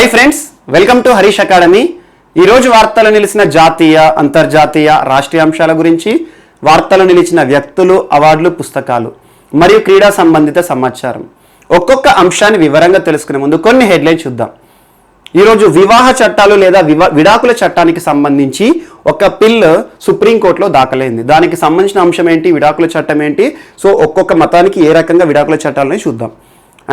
Hi friends, welcome to Harish academy. ఈరోజు వార్తలు నిలిచిన జాతీయ, అంతర్జాతీయ, రాష్ట్రీయ అంశాల గురించి, వార్తలు నిలిచిన వ్యక్తులు, అవార్డులు, పుస్తకాలు మరియు క్రీడా సంబంధిత సమాచారం ఒక్కొక్క అంశాన్ని వివరంగా తెలుసుకునే ముందు కొన్ని హెడ్లైన్స్ చూద్దాం. ఈరోజు వివాహ చట్టాలు లేదా విడాకుల చట్టానికి సంబంధించి ఒక పిల్ సుప్రీంకోర్టులో దాఖలైంది. దానికి సంబంధించిన అంశం ఏంటి, విడాకుల చట్టం ఏంటి, సో ఒక్కొక్క మతానికి ఏ రకంగా విడాకుల చట్టాలని చూద్దాం.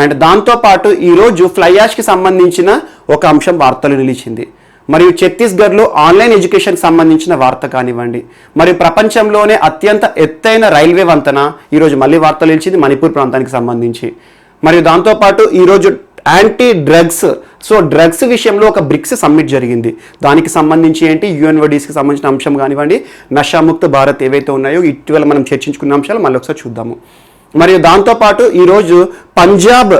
అండ్ దాంతోపాటు ఈరోజు ఫ్లై యాష్కి సంబంధించిన ఒక అంశం వార్తలు నిలిచింది. మరియు ఛత్తీస్గఢ్లో ఆన్లైన్ ఎడ్యుకేషన్కి సంబంధించిన వార్త కానివ్వండి, మరియు ప్రపంచంలోనే అత్యంత ఎత్తైన రైల్వే వంతెన ఈరోజు మళ్ళీ వార్తలు నిలిచింది మణిపూర్ ప్రాంతానికి సంబంధించి. మరియు దాంతోపాటు ఈరోజు యాంటీ డ్రగ్స్, సో డ్రగ్స్ విషయంలో ఒక బ్రిక్స్ సమ్మిట్ జరిగింది. దానికి సంబంధించి ఏంటి, యుఎన్ఓడిస్కి సంబంధించిన అంశం కానివ్వండి, నషాముక్త భారత్ ఏవైతే ఉన్నాయో ఇటీవల మనం చర్చించుకున్న అంశాలు మళ్ళీ ఒకసారి చూద్దాము. మరియు దాంతోపాటు ఈరోజు పంజాబ్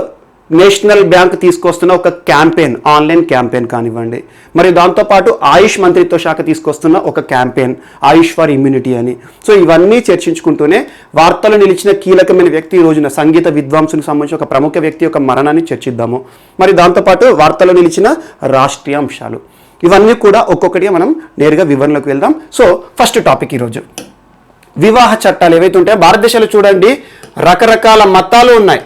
నేషనల్ బ్యాంక్ తీసుకొస్తున్న ఒక క్యాంపెయిన్, ఆన్లైన్ క్యాంపెయిన్ కానివ్వండి, మరియు దాంతోపాటు ఆయుష్ మంత్రిత్వ శాఖ తీసుకొస్తున్న ఒక క్యాంపెయిన్ ఆయుష్ ఫర్ ఇమ్యూనిటీ అని. సో ఇవన్నీ చర్చించుకుంటూనే వార్తలు నిలిచిన కీలకమైన వ్యక్తి, ఈ రోజున సంగీత విద్వాంసునికి సంబంధించి ఒక ప్రముఖ వ్యక్తి యొక్క మరణాన్ని చర్చిద్దాము. మరి దాంతోపాటు వార్తలు నిలిచిన రాష్ట్రీయ అంశాలు, ఇవన్నీ కూడా ఒక్కొక్కటిగా మనం నేరుగా వివరణలోకి వెళ్దాం. సో ఫస్ట్ టాపిక్ ఈరోజు వివాహ చట్టాలు ఏవైతే ఉంటాయో భారతదేశంలో చూడండి రకరకాల మతాలు ఉన్నాయి,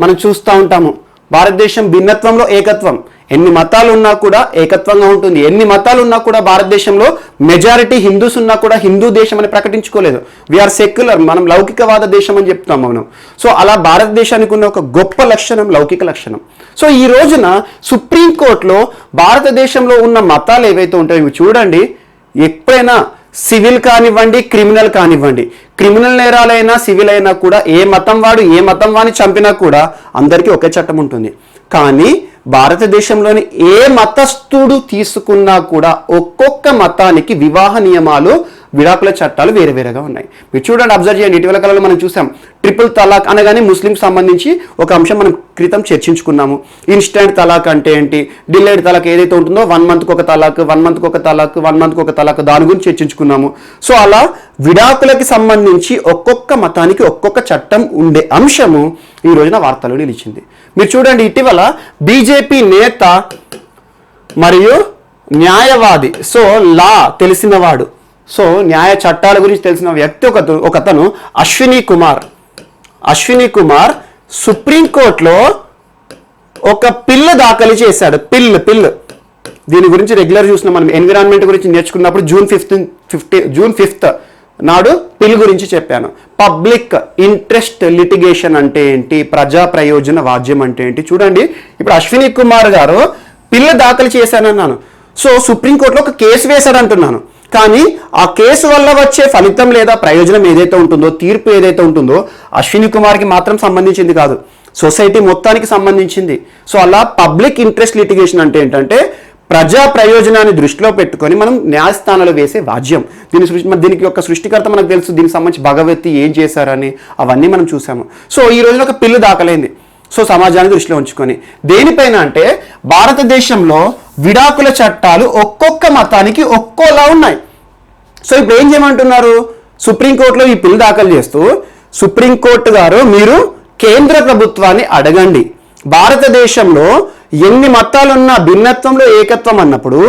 మనం చూస్తూ ఉంటాము. భారతదేశం భిన్నత్వంలో ఏకత్వం, ఎన్ని మతాలు ఉన్నా కూడా ఏకత్వంగా ఉంటుంది. ఎన్ని మతాలు ఉన్నా కూడా భారతదేశంలో మెజారిటీ హిందూస్ ఉన్నా కూడా హిందూ దేశం అని ప్రకటించుకోలేదు. వీఆర్ సెక్యులర్, మనం లౌకికవాద దేశం అని చెప్తాం మనం. సో అలా భారతదేశానికి ఉన్న ఒక గొప్ప లక్షణం లౌకిక లక్షణం. సో ఈ రోజున సుప్రీంకోర్టులో భారతదేశంలో ఉన్న మతాలు ఏవైతే ఉంటాయో ఇవి చూడండి. ఎప్పుడైనా సివిల్ కానివ్వండి, క్రిమినల్ కానివ్వండి, క్రిమినల్ నేరాలైనా సివిల్ అయినా కూడా ఏ మతం వాడు ఏ మతం వాడిని చంపినా కూడా అందరికీ ఒకే చట్టం ఉంటుంది. కానీ భారతదేశంలోని ఏ మతస్థుడు తీసుకున్నా కూడా ఒక్కొక్క మతానికి వివాహ నియమాలు, విడాకుల చట్టాలు వేరే వేరేగా ఉన్నాయి. మీరు చూడండి, అబ్జర్వ్ చేయండి. ఇటీవల కాలంలో మనం చూసాం ట్రిపుల్ తలాక్ అనగానే ముస్లింకి సంబంధించి ఒక అంశం మనం క్రితం చర్చించుకున్నాము. ఇన్స్టెంట్ తలాక్ అంటే ఏంటి, డిలేడ్ తలాక్ ఏదైతే ఉంటుందో 1 మంత్కి ఒక తలాక్, 1 మంత్కి ఒక తలాక్, 1 మంత్కి ఒక తలాక్, దాని గురించి చర్చించుకున్నాము. సో అలా విడాకులకి సంబంధించి ఒక్కొక్క మతానికి ఒక్కొక్క చట్టం ఉండే అంశము ఈ రోజున వార్తలు నిలిచింది. మీరు చూడండి, ఇటీవల బీజేపీ నేత మరియు న్యాయవాది, సో లా తెలిసినవాడు, సో న్యాయ చట్టాల గురించి తెలిసిన వ్యక్తి ఒకతను అశ్విని కుమార్ సుప్రీంకోర్టులో ఒక పిల్ దాఖలు చేశాడు. పిల్ దీని గురించి రెగ్యులర్ చూసిన మనం ఎన్విరాన్మెంట్ గురించి నేర్చుకున్నప్పుడు జూన్ 5 నాడు పిల్ గురించి చెప్పాను. పబ్లిక్ ఇంట్రెస్ట్ లిటిగేషన్ అంటే ఏంటి, ప్రజా ప్రయోజన వాద్యం అంటే ఏంటి. చూడండి, ఇప్పుడు అశ్విని కుమార్ గారు పిల్ దాఖలు చేశానన్నాను. సో సుప్రీంకోర్టులో ఒక కేసు వేశాడు అంటున్నాను. కానీ ఆ కేసు వల్ల వచ్చే ఫలితం లేదా ప్రయోజనం ఏదైతే ఉంటుందో, తీర్పు ఏదైతే ఉంటుందో అశ్విని కుమార్కి మాత్రం సంబంధించింది కాదు, సొసైటీ మొత్తానికి సంబంధించింది. సో అలా పబ్లిక్ ఇంట్రెస్ట్ లిటిగేషన్ అంటే ఏంటంటే ప్రజా ప్రయోజనాన్ని దృష్టిలో పెట్టుకొని మనం న్యాయస్థానాలు వేసే వాద్యం. దీనికి యొక్క సృష్టికర్త మనకు తెలుసు, దీనికి సంబంధించి భగవతి ఏం చేశారని అవన్నీ మనం చూసాము. సో ఈ రోజున ఒక పిల్లు దాఖలైంది. సో సమాజాన్ని దృష్టిలో ఉంచుకొని దేనిపైన అంటే భారతదేశంలో విడాకుల చట్టాలు ఒక్కొక్క మతానికి ఒక్కోలా ఉన్నాయి. సో ఇప్పుడు ఏం చేయమంటున్నారు, సుప్రీంకోర్టులో ఈ పిల్ దాఖలు చేస్తూ సుప్రీంకోర్టు గారు మీరు కేంద్ర ప్రభుత్వాన్ని అడగండి, భారతదేశంలో ఎన్ని మతాలున్నా భిన్నత్వంలో ఏకత్వం అన్నప్పుడు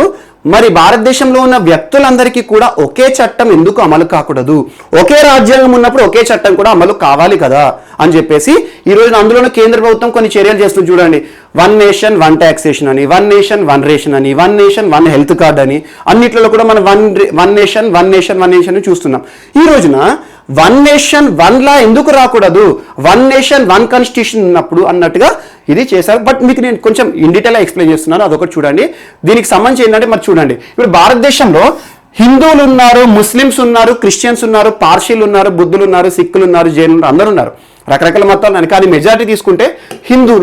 మరి భారతదేశంలో ఉన్న వ్యక్తులందరికీ కూడా ఒకే చట్టం ఎందుకు అమలు కాకూడదు, ఒకే రాజ్యాంగం ఉన్నప్పుడు ఒకే చట్టం కూడా అమలు కావాలి కదా అని చెప్పేసి ఈ రోజున అందులోనే కేంద్ర ప్రభుత్వం కొన్ని చర్యలు చేస్తుంది. చూడండి, 1 నేషన్ 1 ట్యాక్సేషన్ అని, 1 నేషన్ 1 రేషన్ అని, 1 నేషన్ 1 హెల్త్ కార్డ్ అని, అన్నిట్లలో కూడా మనం 1 నేషన్ చూస్తున్నాం. ఈ రోజున 1 నేషన్ 1 లా ఎందుకు రాకూడదు, 1 నేషన్ 1 కాన్స్టిట్యూషన్ ఉన్నప్పుడు అన్నట్టుగా ఇది చేశారు. బట్ మీకు నేను కొంచెం ఇన్ డీటెయిల్గా ఎక్స్ప్లెయిన్ చేస్తున్నాను, అదొకటి చూడండి. దీనికి సంబంధించి ఏంటంటే మరి చూడండి, ఇప్పుడు భారతదేశంలో హిందువులు ఉన్నారు, ముస్లిమ్స్ ఉన్నారు, క్రిస్టియన్స్ ఉన్నారు, పార్సీలు ఉన్నారు, బుద్ధులు ఉన్నారు, సిక్కులు ఉన్నారు, జైనులు అందరూ ఉన్నారు, రకరకాల మతాలు ఉన్నాయి. కానీ మెజారిటీ తీసుకుంటే హిందూ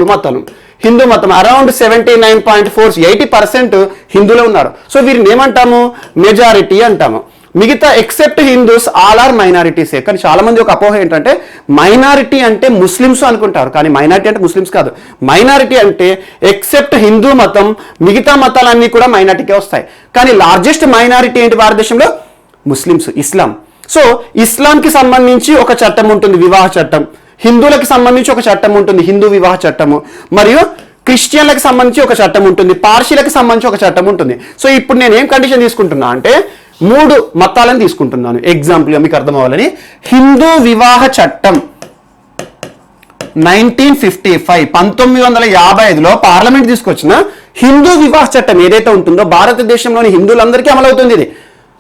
మతం అరౌండ్ 79.4-80% హిందువులే ఉన్నారు. సో వీరిని ఏమంటాము, మెజారిటీ అంటాము. మిగతా ఎక్సెప్ట్ హిందూస్ ఆల్ ఆర్ మైనారిటీసే. కానీ చాలా మంది ఒక అపోహ ఏంటంటే మైనారిటీ అంటే ముస్లిమ్స్ అనుకుంటారు, కానీ మైనారిటీ అంటే ముస్లిమ్స్ కాదు. మైనారిటీ అంటే ఎక్సెప్ట్ హిందూ మతం, మిగతా మతాలన్నీ కూడా మైనారిటీకే వస్తాయి. కానీ లార్జెస్ట్ మైనారిటీ ఏంటి భారతదేశంలో, ముస్లిమ్స్, ఇస్లాం. సో ఇస్లాంకి సంబంధించి ఒక చట్టం ఉంటుంది, వివాహ చట్టం. హిందువులకు సంబంధించి ఒక చట్టం ఉంటుంది, హిందూ వివాహ చట్టము. మరియు క్రిస్టియన్లకు సంబంధించి ఒక చట్టం ఉంటుంది, పార్సీలకు సంబంధించి ఒక చట్టం ఉంటుంది. సో ఇప్పుడు నేను ఏం కండిషన్ తీసుకుంటున్నా అంటే 3 మతాలను తీసుకుంటున్నాను. ఎగ్జాంపుల్గా మీకు అర్థం అవ్వాలని, హిందూ వివాహ చట్టం 1955 1955లో పార్లమెంట్ తీసుకొచ్చిన హిందూ వివాహ చట్టం ఏదైతే ఉంటుందో భారతదేశంలోని హిందువులందరికీ అమలవుతుంది. ఇది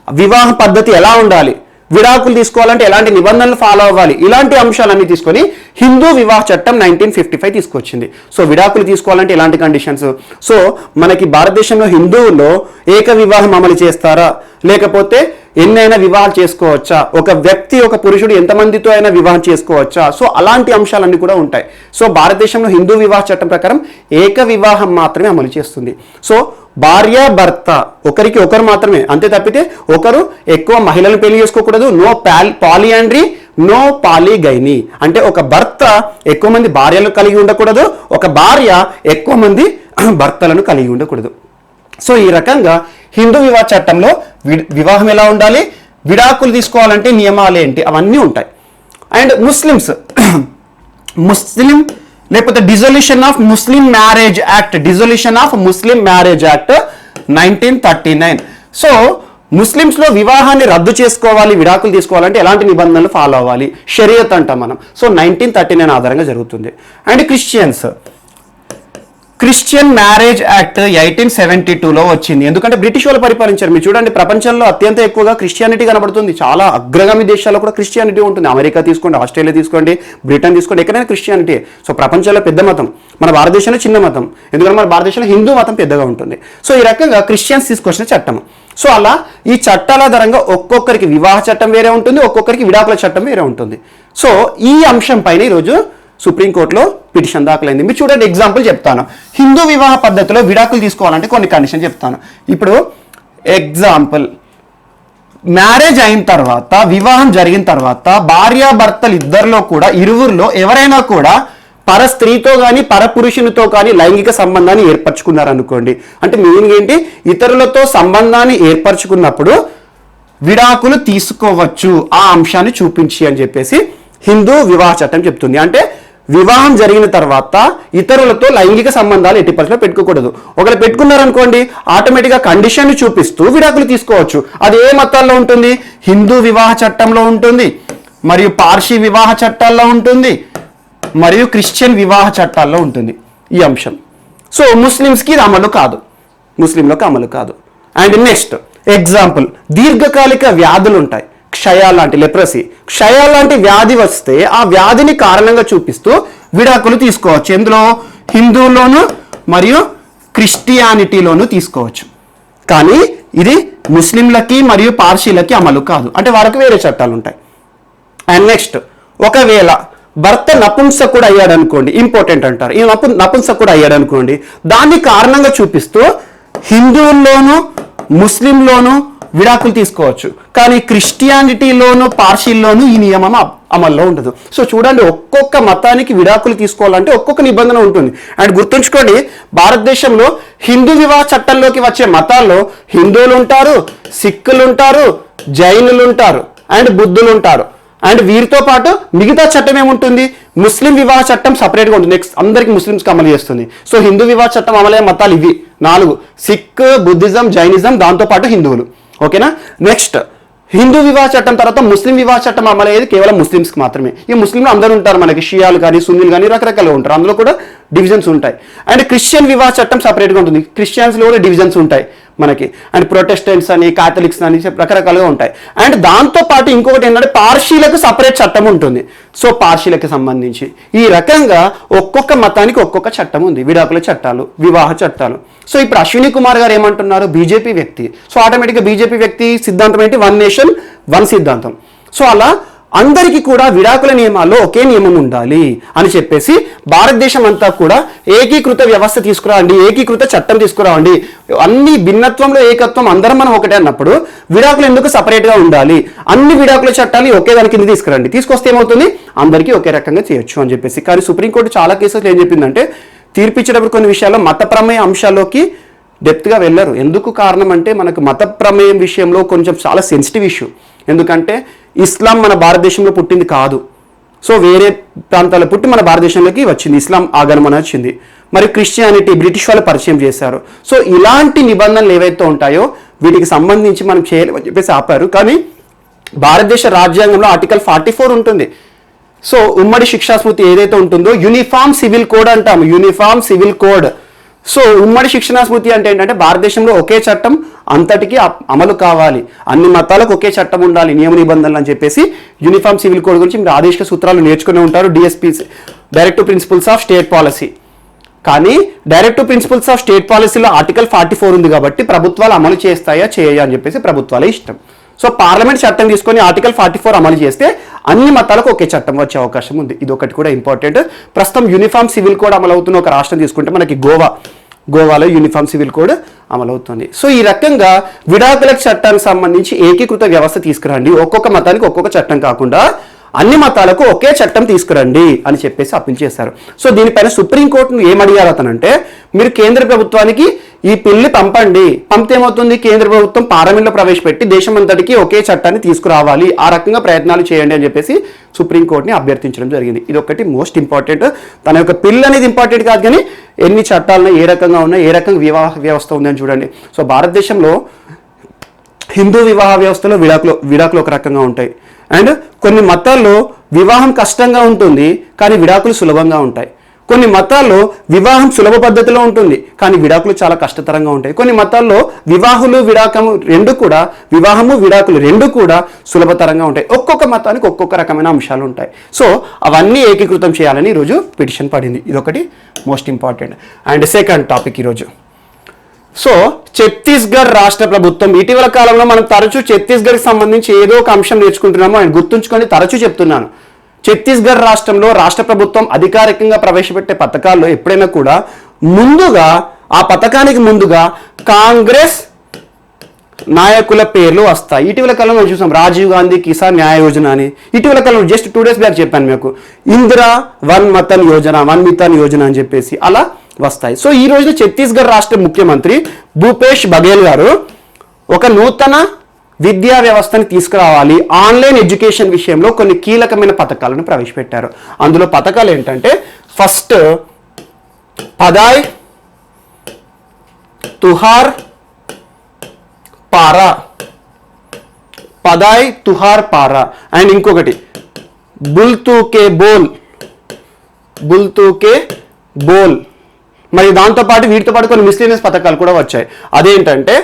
వివాహ పద్ధతి ఎలా ఉండాలి, విడాకులు తీసుకోవాలంటే ఎలాంటి నిబంధనలు ఫాలో అవ్వాలి, ఇలాంటి అంశాలన్నీ తీసుకొని హిందూ వివాహ చట్టం 1955 తీసుకొచ్చింది. సో విడాకులు తీసుకోవాలంటే ఎలాంటి కండిషన్స్, సో మనకి భారతదేశంలో హిందువుల్లో ఏక వివాహం అమలు చేస్తారా, లేకపోతే ఎన్నైనా వివాహాలు చేసుకోవచ్చా, ఒక వ్యక్తి ఒక పురుషుడు ఎంతమందితో అయినా వివాహం చేసుకోవచ్చా, సో అలాంటి అంశాలన్నీ కూడా ఉంటాయి. సో భారతదేశంలో హిందూ వివాహ చట్టం ప్రకారం ఏక వివాహం మాత్రమే అమలు చేస్తుంది. సో భార్య భర్త ఒకరికి ఒకరు మాత్రమే, అంతే తప్పితే ఒకరు ఎక్కువ మహిళలను పెళ్లి చేసుకోకూడదు. నో పాలియాండ్రీ, నో పాలిగైనీ, అంటే ఒక భర్త ఎక్కువ మంది భార్యలు కలిగి ఉండకూడదు, ఒక భార్య ఎక్కువ మంది భర్తలను కలిగి ఉండకూడదు. సో ఈ రకంగా హిందూ వివాహ చట్టంలో వివాహం ఎలా ఉండాలి, విడాకులు తీసుకోవాలంటే నియమాలు ఏంటి, అవన్నీ ఉంటాయి. అండ్ ముస్లిం లేకపోతే dissolution of Muslim marriage act 1939. So ముస్లిమ్స్లో వివాహాన్ని రద్దు చేసుకోవాలి, విడాకులు తీసుకోవాలంటే ఎలాంటి నిబంధనలు ఫాలో అవ్వాలి, షరియత్ అంటాం మనం. సో 1939 ఆధారంగా జరుగుతుంది. అండ్ క్రిస్టియన్ మ్యారేజ్ యాక్ట్ 1872లో వచ్చింది. ఎందుకంటే బ్రిటిష్ వాళ్ళు పరిపాలించారు. మీరు చూడండి, ప్రపంచంలో అత్యంత ఎక్కువగా క్రిస్టియానిటీ కనబడుతుంది. చాలా అగ్రగామి దేశాల్లో కూడా క్రిస్టియానిటీ ఉంటుంది. అమెరికా తీసుకోండి, ఆస్ట్రేలియా తీసుకోండి, బ్రిటన్ తీసుకోండి, ఎక్కడైనా క్రిస్టియానిటీ. సో ప్రపంచంలో పెద్ద మతం, మన భారతదేశంలో చిన్న మతం, ఎందుకంటే మన భారతదేశంలో హిందూ మతం పెద్దగా ఉంటుంది. సో ఈ రకంగా క్రిస్టియన్స్ తీసుకొచ్చిన చట్టం. సో అలా ఈ చట్టాల ఆధారంగా ఒక్కొక్కరికి వివాహ చట్టం వేరే ఉంటుంది, ఒక్కొక్కరికి విడాకుల చట్టం వేరే ఉంటుంది. సో ఈ అంశం పైన ఈరోజు సుప్రీంకోర్టులో పిటిషన్ దాఖలైంది. మీరు చూడండి, ఎగ్జాంపుల్ చెప్తాను. హిందూ వివాహ పద్ధతిలో విడాకులు తీసుకోవాలంటే కొన్ని కండిషన్ చెప్తాను. ఇప్పుడు ఎగ్జాంపుల్, మ్యారేజ్ అయిన తర్వాత, వివాహం జరిగిన తర్వాత భార్యాభర్తలు ఇరువురిలో ఎవరైనా కూడా పర స్త్రీతో కానీ పర పురుషునితో కానీ లైంగిక సంబంధాన్ని ఏర్పరచుకున్నారనుకోండి, అంటే మీనింగ్ ఏంటి, ఇతరులతో సంబంధాన్ని ఏర్పరచుకున్నప్పుడు విడాకులు తీసుకోవచ్చు, ఆ అంశాన్ని చూపించి అని చెప్పేసి హిందూ వివాహ చట్టం చెప్తుంది. అంటే వివాహం జరిగిన తర్వాత ఇతరులతో లైంగిక సంబంధాలు ఎట్టి పరిస్థితుల్లో పెట్టుకోకూడదు. ఒకవేళ పెట్టుకున్నారనుకోండి, ఆటోమేటిక్గా కండిషన్ చూపిస్తూ విడాకులు తీసుకోవచ్చు. అది ఏ మతాల్లో ఉంటుంది, హిందూ వివాహ చట్టంలో ఉంటుంది, మరియు పార్సీ వివాహ చట్టాల్లో ఉంటుంది, మరియు క్రిస్టియన్ వివాహ చట్టాల్లో ఉంటుంది ఈ అంశం. సో ముస్లిమ్స్కి ఇది అమలు కాదు, ముస్లింలకు అమలు కాదు. అండ్ నెక్స్ట్ ఎగ్జాంపుల్, దీర్ఘకాలిక వ్యాధులు ఉంటాయి, క్షయ లాంటి, లెప్రసీ, క్షయ లాంటి వ్యాధి వస్తే ఆ వ్యాధిని కారణంగా చూపిస్తూ విడాకులు తీసుకోవచ్చు. ఎందులో, హిందువులోను మరియు క్రిస్టియానిటీలోను తీసుకోవచ్చు. కానీ ఇది ముస్లింలకి మరియు పార్సీలకి అమలు కాదు, అంటే వాళ్ళకి వేరే చట్టాలు ఉంటాయి. అండ్ నెక్స్ట్, ఒకవేళ భర్త నపుంసకుడు అయ్యాడు అనుకోండి, ఇంపార్టెంట్ అంటారు, ఈ నపుంసకుడు అయ్యాడు అనుకోండి, దాన్ని కారణంగా చూపిస్తూ హిందువుల్లోను ముస్లింలోను విడాకులు తీసుకోవచ్చు. కానీ క్రిస్టియానిటీలోను పార్సీల్లోనూ ఈ నియమం అమల్లో ఉండదు. సో చూడండి, ఒక్కొక్క మతానికి విడాకులు తీసుకోవాలంటే ఒక్కొక్క నిబంధన ఉంటుంది. అండ్ గుర్తుంచుకోండి, భారతదేశంలో హిందూ వివాహ చట్టంలోకి వచ్చే మతాల్లో హిందువులు ఉంటారు, సిక్కులు ఉంటారు, జైనులు ఉంటారు, అండ్ బుద్ధులు ఉంటారు. అండ్ వీరితో పాటు మిగతా చట్టం ఏముంటుంది, ముస్లిం వివాహ చట్టం సపరేట్గా ఉంటుంది, నెక్స్ట్ అందరికి ముస్లిమ్స్కి అమలు చేస్తుంది. సో హిందూ వివాహ చట్టం అమలయ్యే మతాలు ఇవి 4: సిక్, బుద్ధిజం, జైనిజం, దాంతోపాటు హిందువులు. ఓకేనా. నెక్స్ట్, హిందూ వివాహ చట్టం తర్వాత ముస్లిం వివాహ చట్టం అమలయ్యేది కేవలం ముస్లిమ్స్కి మాత్రమే. ఈ ముస్లింలు అందరూ ఉంటారు, మనకి షియాలు కానీ సున్నీలు కానీ రకరకాలుగా ఉంటారు, అందులో కూడా డివిజన్స్ ఉంటాయి. అండ్ క్రిస్టియన్ వివాహ చట్టం సపరేట్గా ఉంటుంది, క్రిస్టియన్స్లో కూడా డివిజన్స్ ఉంటాయి మనకి. అండ్ ప్రొటెస్టెంట్స్ అని, కాథలిక్స్ అని రకరకాలుగా ఉంటాయి. అండ్ దాంతోపాటు ఇంకొకటి ఏంటంటే పార్సీలకు సపరేట్ చట్టం ఉంటుంది. సో పార్సీలకు సంబంధించి ఈ రకంగా ఒక్కొక్క మతానికి ఒక్కొక్క చట్టం ఉంది, విడాకుల చట్టాలు, వివాహ చట్టాలు. సో ఇప్పుడు అశ్విని కుమార్ గారు ఏమంటున్నారు, బీజేపీ వ్యక్తి. సో ఆటోమేటిక్గా బీజేపీ వ్యక్తి సిద్ధాంతం ఏంటి, 1 నేషన్ 1 సిద్ధాంతం. సో అలా అందరికీ కూడా విడాకుల నియమాల్లో ఒకే నియమం ఉండాలి అని చెప్పేసి భారతదేశం అంతా కూడా ఏకీకృత వ్యవస్థ తీసుకురావండి, ఏకీకృత చట్టం తీసుకురావండి, అన్ని భిన్నత్వంలో ఏకత్వం, అందరం మనం ఒకటే అన్నప్పుడు విడాకులు ఎందుకు సపరేట్గా ఉండాలి, అన్ని విడాకుల చట్టాలు ఒకే దాని కింద తీసుకురండి, తీసుకొస్తే ఏమవుతుంది, అందరికీ ఒకే రకంగా చేయొచ్చు అని చెప్పేసి. కానీ సుప్రీంకోర్టు చాలా కేసులు ఏం చెప్పిందంటే, తీర్పిచ్చేటప్పుడు కొన్ని విషయాల్లో మత ప్రమేయ అంశాల్లోకి డెప్త్గా వెళ్ళరు. ఎందుకు కారణం అంటే, మనకు మత ప్రమేయం విషయంలో కొంచెం చాలా సెన్సిటివ్ ఇష్యూ. ఎందుకంటే ఇస్లాం మన భారతదేశంలో పుట్టింది కాదు, సో వేరే ప్రాంతాల్లో పుట్టి మన భారతదేశంలోకి వచ్చింది, ఇస్లాం ఆగమనం వచ్చింది. మరి క్రిస్టియానిటీ బ్రిటిష్ వాళ్ళు పరిచయం చేశారు. సో ఇలాంటి నిబంధనలు ఏవైతే ఉంటాయో వీటికి సంబంధించి మనం చేయలేమని చెప్పేసి ఆపారు. కానీ భారతదేశ రాజ్యాంగంలో ఆర్టికల్ 44 ఉంటుంది. సో ఉమ్మడి శిక్షా స్మృతి ఏదైతే ఉంటుందో యూనిఫామ్ సివిల్ కోడ్ అంటాము, యూనిఫామ్ సివిల్ కోడ్. సో ఉమ్మడి శిక్షణా స్మృతి అంటే ఏంటంటే భారతదేశంలో ఒకే చట్టం అంతటికి అమలు కావాలి, అన్ని మతాలకు ఒకే చట్టం ఉండాలి, నియమ నిబంధనలు అని చెప్పేసి యూనిఫామ్ సివిల్ కోడ్ గురించి మీరు ఆదేశిక సూత్రాలు నేర్చుకునే ఉంటారు, DSPC, directive principles of state policy. కానీ డైరెక్టివ్ ప్రిన్సిపల్స్ ఆఫ్ స్టేట్ పాలసీలో ఆర్టికల్ 44 ఉంది కాబట్టి ప్రభుత్వాలు అమలు చేస్తాయా చేయా అని చెప్పేసి ప్రభుత్వాలే ఇష్టం. సో పార్లమెంట్ చట్టం తీసుకొని ఆర్టికల్ 44 అమలు చేస్తే అన్ని మతాలకు ఒకే చట్టం వచ్చే అవకాశం ఉంది. ఇది ఒకటి కూడా ఇంపార్టెంట్. ప్రస్తుతం యూనిఫామ్ సివిల్ కోడ్ అమలవుతున్న ఒక రాష్ట్రం తీసుకుంటే మనకి గోవాలో యూనిఫామ్ సివిల్ కోడ్ అమలవుతుంది. సో ఈ రకంగా విడాకుల చట్టానికి సంబంధించి ఏకీకృత వ్యవస్థ తీసుకురండి, ఒక్కొక్క మతానికి ఒక్కొక్క చట్టం కాకుండా అన్ని మతాలకు ఒకే చట్టం తీసుకురండి అని చెప్పేసి అప్పీల్ చేశారు. సో దీనిపైన సుప్రీంకోర్టును ఏమడిగారు అతనంటే, మీరు కేంద్ర ప్రభుత్వానికి ఈ బిల్లు పంపండి, పంపితే ఏమవుతుంది, కేంద్ర ప్రభుత్వం పార్లమెంట్లో ప్రవేశపెట్టి దేశమంతటికి ఒకే చట్టాన్ని తీసుకురావాలి, ఆ రకంగా ప్రయత్నాలు చేయండి అని చెప్పేసి సుప్రీంకోర్టుని అభ్యర్థించడం జరిగింది. ఇది ఒకటి మోస్ట్ ఇంపార్టెంట్. తన యొక్క బిల్ అనేది ఇంపార్టెంట్ కాదు, కానీ ఎన్ని చట్టాలను ఏ రకంగా ఉన్నాయి, ఏ రకంగా వివాహ వ్యవస్థ ఉందని చూడండి. సో భారతదేశంలో హిందూ వివాహ వ్యవస్థలో విడాకులు ఒక రకంగా ఉంటాయి. అండ్ కొన్ని మతాల్లో వివాహం కష్టంగా ఉంటుంది కానీ విడాకులు సులభంగా ఉంటాయి. కొన్ని మతాల్లో వివాహం సులభ పద్ధతిలో ఉంటుంది కానీ విడాకులు చాలా కష్టతరంగా ఉంటాయి. కొన్ని మతాల్లో వివాహము విడాకులు రెండు కూడా సులభతరంగా ఉంటాయి. ఒక్కొక్క మతానికి ఒక్కొక్క రకమైన అంశాలు ఉంటాయి. సో అవన్నీ ఏకీకృతం చేయాలని ఈరోజు పిటిషన్ పడింది. ఇదొకటి most important. And second topic ఈరోజు, సో ఛత్తీస్గఢ్ రాష్ట్ర ప్రభుత్వం ఇటీవల కాలంలో మనం తరచూ ఛత్తీస్గఢ్కి సంబంధించి ఏదో ఒక అంశం నేర్చుకుంటున్నామో ఆయన గుర్తుంచుకొని తరచూ చెప్తున్నాను. ఛత్తీస్గఢ్ రాష్ట్రంలో రాష్ట్ర ప్రభుత్వం అధికారికంగా ప్రవేశపెట్టే పథకాల్లో ఎప్పుడైనా కూడా ఆ పథకానికి ముందుగా కాంగ్రెస్ నాయకుల పేర్లు వస్తాయి. ఇటీవల కాలంలో చూసాం రాజీవ్ గాంధీ కిసాన్ న్యాయ యోజన అని. ఇటీవల కాలంలో జస్ట్ 2 days బ్యాక్ చెప్పాను మీకు, ఇందిరా వన్ మితన్ యోజన అని చెప్పేసి అలా వస్తాయి. సో ఈ రోజు ఛత్తీస్గఢ్ రాష్ట్ర ముఖ్యమంత్రి భూపేష్ బఘేల్ గారు ఒక నూతన విద్యా వ్యవస్థని తీసుకురావాలి, ఆన్లైన్ ఎడ్యుకేషన్ విషయంలో కొన్ని కీలకమైన పథకాలను ప్రవేశపెట్టారు. అందులో పథకాలు ఏంటంటే, ఫస్ట్ పదాయ్ తుహార్ పారా అండ్ ఇంకొకటి బుల్తూకే బోల్. మరి దాంతోపాటు వీటితో పాటు కొన్ని మిస్లీనియస్ పథకాలు కూడా వచ్చాయి. అదేంటంటే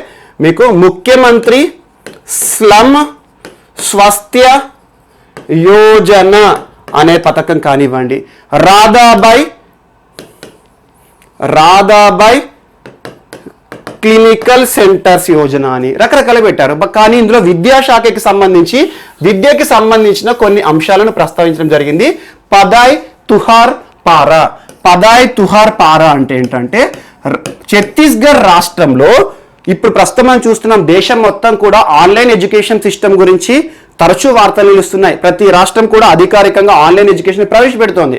మీకు ముఖ్యమంత్రి స్లమ్ స్వాస్థ్య యోజన అనే పథకం కానివ్వండి, రాధాబాయ్ క్లినికల్ సెంటర్స్ యోజన అని రకరకాలు పెట్టారు. కానీ ఇందులో విద్యాశాఖకి సంబంధించిన కొన్ని అంశాలను ప్రస్తావించడం జరిగింది. పదాయ్ తుహార్ పారా అంటే ఏంటంటే, ఛత్తీస్గఢ్ రాష్ట్రంలో ఇప్పుడు ప్రస్తుతం మనం చూస్తున్నాం, దేశం మొత్తం కూడా ఆన్లైన్ ఎడ్యుకేషన్ సిస్టమ్ గురించి తరచూ వార్తలు నిలుస్తున్నాయి. ప్రతి రాష్ట్రం కూడా అధికారికంగా ఆన్లైన్ ఎడ్యుకేషన్ ప్రవేశపెడుతోంది.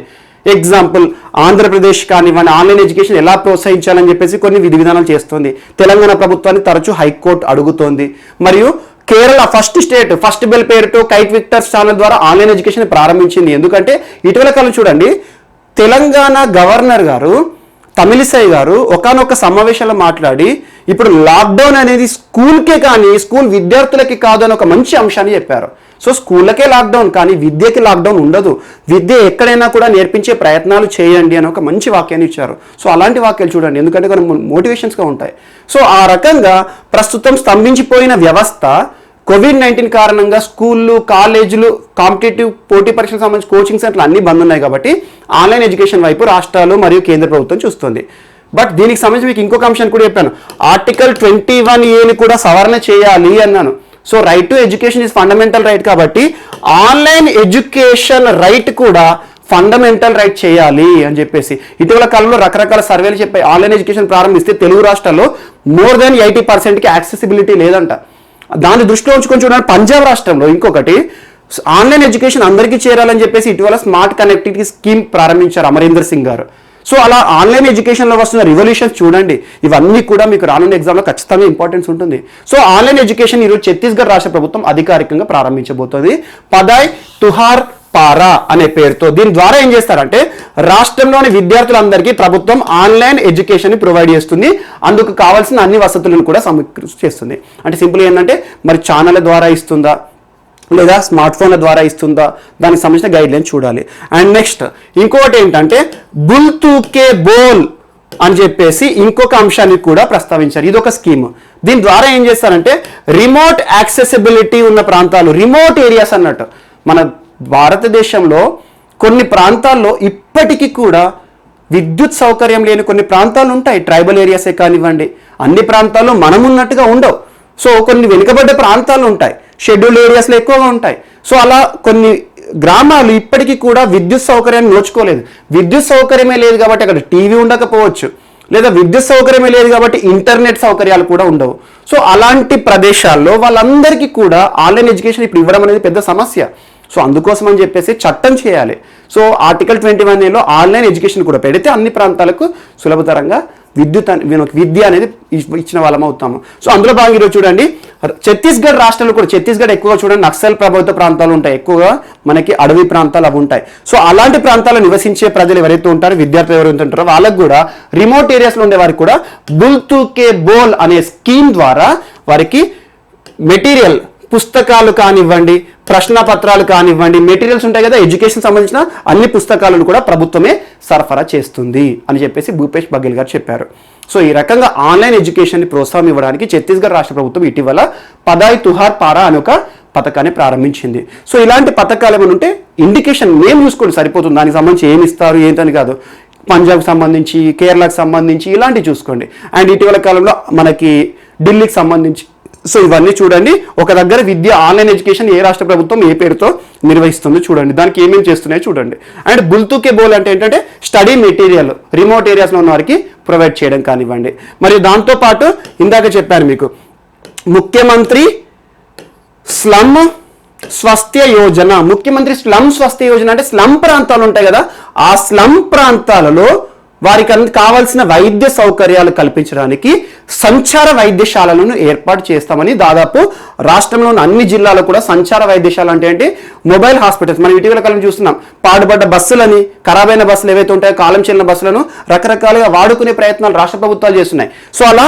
ఎగ్జాంపుల్ ఆంధ్రప్రదేశ్ కానివ్వండి, ఆన్లైన్ ఎడ్యుకేషన్ ఎలా ప్రోత్సహించాలని చెప్పేసి కొన్ని విధి విధానాలు చేస్తుంది. తెలంగాణ ప్రభుత్వాన్ని తరచూ హైకోర్టు అడుగుతోంది. మరియు కేరళ ఫస్ట్ బెల్ పేరుతో కైట్ విక్టర్స్ ఛానల్ ద్వారా ఆన్లైన్ ఎడ్యుకేషన్ ప్రారంభించింది. ఎందుకంటే ఇటీవల కాలం చూడండి, తెలంగాణ గవర్నర్ గారు తమిళిసై గారు ఒకానొక సమావేశంలో మాట్లాడి, ఇప్పుడు లాక్డౌన్ అనేది స్కూల్కే కానీ స్కూల్ విద్యార్థులకి కాదు అని ఒక మంచి అంశాన్ని చెప్పారు. సో స్కూళ్ళకే లాక్డౌన్ కానీ విద్యకి లాక్డౌన్ ఉండదు, విద్య ఎక్కడైనా కూడా నేర్పించే ప్రయత్నాలు చేయండి అని ఒక మంచి వాక్యాన్ని ఇచ్చారు. సో అలాంటి వాక్యాలు చూడండి, ఎందుకంటే కొన్ని మోటివేషన్స్గా ఉంటాయి. సో ఆ రకంగా ప్రస్తుతం స్తంభించిపోయిన వ్యవస్థ కోవిడ్-19 కారణంగా స్కూళ్ళు, కాలేజీలు, కాంపిటేటివ్ పోటీ పరీక్షలకు సంబంధించి కోచింగ్ సెంటర్లు అన్నీ బంద్ ఉన్నాయి కాబట్టి ఆన్లైన్ ఎడ్యుకేషన్ వైపు రాష్ట్రాలు మరియు కేంద్ర ప్రభుత్వం చూస్తుంది. బట్ దీనికి సంబంధించి మీకు ఇంకొక అంశాన్ని కూడా చెప్పాను, ఆర్టికల్ 21A కూడా సవరణ చేయాలి అన్నాను. So right to education is fundamental right కాబట్టి ఆన్లైన్ ఎడ్యుకేషన్ రైట్ కూడా ఫండమెంటల్ రైట్ చేయాలి అని చెప్పేసి ఇటీవల కాలంలో రకరకాల సర్వేలు చెప్పాయి. ఆన్లైన్ ఎడ్యుకేషన్ ప్రారంభిస్తే తెలుగు రాష్ట్రాల్లో more than 80%కి యాక్సెసిబిలిటీ లేదంట. దాన్ని దృష్టిలో ఉంచుకొని చూడండి, పంజాబ్ రాష్ట్రంలో ఇంకొకటి ఆన్లైన్ ఎడ్యుకేషన్ అందరికీ చేరాలని చెప్పేసి ఇటీవల స్మార్ట్ కనెక్టివిటీ స్కీమ్ ప్రారంభించారు అమరీందర్ సింగ్ గారు. సో అలా ఆన్లైన్ ఎడ్యుకేషన్లో వస్తున్న రివల్యూషన్స్ చూడండి, ఇవన్నీ కూడా మీకు రానున్న ఎగ్జామ్లో ఖచ్చితంగా ఇంపార్టెన్స్ ఉంటుంది. సో ఆన్లైన్ ఎడ్యుకేషన్ ఈరోజు ఛత్తీస్గఢ్ రాష్ట్ర ప్రభుత్వం అధికారికంగా ప్రారంభించబోతుంది. పదాయ్ తుహార్ పారా అనే పేరుతో దీని ద్వారా ఏం చేస్తారంటే రాష్ట్రంలోని విద్యార్థులందరికీ ప్రభుత్వం ఆన్లైన్ ఎడ్యుకేషన్ ని ప్రొవైడ్ చేస్తుంది. అందుకు కావాల్సిన అన్ని వసతులను కూడా సమకూరుస్తుంది. అంటే సింపుల్ ఏంటంటే మరి ఛానళ్ళ ద్వారా ఇస్తుందా లేదా స్మార్ట్ ఫోన్ల ద్వారా ఇస్తుందా, దానికి సంబంధించిన గైడ్ లైన్ చూడాలి. అండ్ నెక్స్ట్ ఇంకొకటి ఏంటంటే బుల్తూకే బోల్ అని చెప్పేసి ఇంకొక అంశాన్ని కూడా ప్రస్తావించారు. ఇది ఒక స్కీమ్. దీని ద్వారా ఏం చేస్తారంటే రిమోట్ యాక్సెసిబిలిటీ ఉన్న ప్రాంతాలు, రిమోట్ ఏరియాస్ అన్నట్టు, మన భారతదేశంలో కొన్ని ప్రాంతాల్లో ఇప్పటికీ కూడా విద్యుత్ సౌకర్యం లేని కొన్ని ప్రాంతాలు ఉంటాయి. ట్రైబల్ ఏరియాసే కానివ్వండి, అన్ని ప్రాంతాల్లో మనం ఉన్నట్టుగా ఉండవు. సో కొన్ని వెనుకబడ్డ ప్రాంతాలు ఉంటాయి, షెడ్యూల్ ఏరియాస్లో ఎక్కువగా ఉంటాయి. సో అలా కొన్ని గ్రామాలు ఇప్పటికీ కూడా విద్యుత్ సౌకర్యాన్ని నోచుకోలేదు. విద్యుత్ సౌకర్యమే లేదు కాబట్టి అక్కడ టీవీ ఉండకపోవచ్చు, లేదా విద్యుత్ సౌకర్యమే లేదు కాబట్టి ఇంటర్నెట్ సౌకర్యాలు కూడా ఉండవు. సో అలాంటి ప్రదేశాల్లో వాళ్ళందరికీ కూడా ఆన్లైన్ ఎడ్యుకేషన్ ఇప్పుడు ఇవ్వడం అనేది పెద్ద సమస్య. సో అందుకోసం అని చెప్పేసి చట్టం చేయాలి. So article 21A online education కూడా పెడితే అన్ని ప్రాంతాలకు సులభతరంగా విద్య అనేది ఇచ్చిన వాళ్ళం అవుతాము. సో అందులో భాగంగా ఈరోజు చూడండి ఛత్తీస్గఢ్ రాష్ట్రంలో కూడా, ఛత్తీస్గఢ్ ఎక్కువగా చూడండి నక్సల్ ప్రభావిత ప్రాంతాలు ఉంటాయి, ఎక్కువగా మనకి అడవి ప్రాంతాలు అవి ఉంటాయి. సో అలాంటి ప్రాంతాల్లో నివసించే ప్రజలు ఎవరైతే ఉంటారో, విద్యార్థులు ఎవరైతే ఉంటారో వాళ్ళకు కూడా రిమోట్ ఏరియాస్లో ఉండే వారికి కూడా బుల్తూకే బోల్ అనే స్కీమ్ ద్వారా వారికి మెటీరియల్, పుస్తకాలు కానివ్వండి, ప్రశ్నపత్రాలు కానివ్వండి, మెటీరియల్స్ ఉంటాయి కదా, ఎడ్యుకేషన్ సంబంధించిన అన్ని పుస్తకాలను కూడా ప్రభుత్వమే సరఫరా చేస్తుంది అని చెప్పేసి భూపేష్ బఘేల్ గారు చెప్పారు. సో ఈ రకంగా ఆన్లైన్ ఎడ్యుకేషన్ ని ప్రోత్సాహం ఇవ్వడానికి ఛత్తీస్గఢ్ రాష్ట్ర ప్రభుత్వం ఇటీవల పదాయ్ తుహార్ పారా అనే ఒక పథకాన్ని ప్రారంభించింది. సో ఇలాంటి పథకాలు ఏమైనా ఉంటే ఇండికేషన్ నేమ్ చూసుకోండి సరిపోతుంది. దానికి సంబంధించి ఏమి ఇస్తారు ఏంటని కాదు, పంజాబ్కి సంబంధించి, కేరళకు సంబంధించి ఇలాంటివి చూసుకోండి. అండ్ ఇటీవల కాలంలో మనకి ఢిల్లీకి సంబంధించి, సో ఇవన్నీ చూడండి. ఒక దగ్గర విద్య ఆన్లైన్ ఎడ్యుకేషన్ ఏ రాష్ట్ర ప్రభుత్వం ఏ పేరుతో నిర్వహిస్తుందో చూడండి, దానికి ఏమేమి చేస్తున్నాయో చూడండి. అండ్ బుల్తూకే బోల్ అంటే ఏంటంటే స్టడీ మెటీరియల్ రిమోట్ ఏరియాస్లో ఉన్న వారికి ప్రొవైడ్ చేయడం కానివ్వండి. మరియు దాంతోపాటు ఇందాక చెప్పాను మీకు ముఖ్యమంత్రి స్లమ్ స్వస్థ్య యోజన. ముఖ్యమంత్రి స్లమ్ స్వస్థ్య యోజన అంటే స్లమ్ ప్రాంతాలు ఉంటాయి కదా, ఆ స్లమ్ ప్రాంతాలలో వారికి కావాల్సిన వైద్య సౌకర్యాలు కల్పించడానికి సంచార వైద్యశాలలను ఏర్పాటు చేస్తామని దాదాపు రాష్ట్రంలోని అన్ని జిల్లాలో కూడా సంచార వైద్యశాల అంటే ఏంటి, మొబైల్ హాస్పిటల్స్. మనం ఇటీవల కాలం చూస్తున్నాం పాడుపడ్డ బస్సులని, ఖరాబైన బస్సులు ఏవైతే ఉంటాయో, కాలం చెల్లిన బస్సులను రకరకాలుగా వాడుకునే ప్రయత్నాలు రాష్ట్ర ప్రభుత్వాలు చేస్తున్నాయి. సో అలా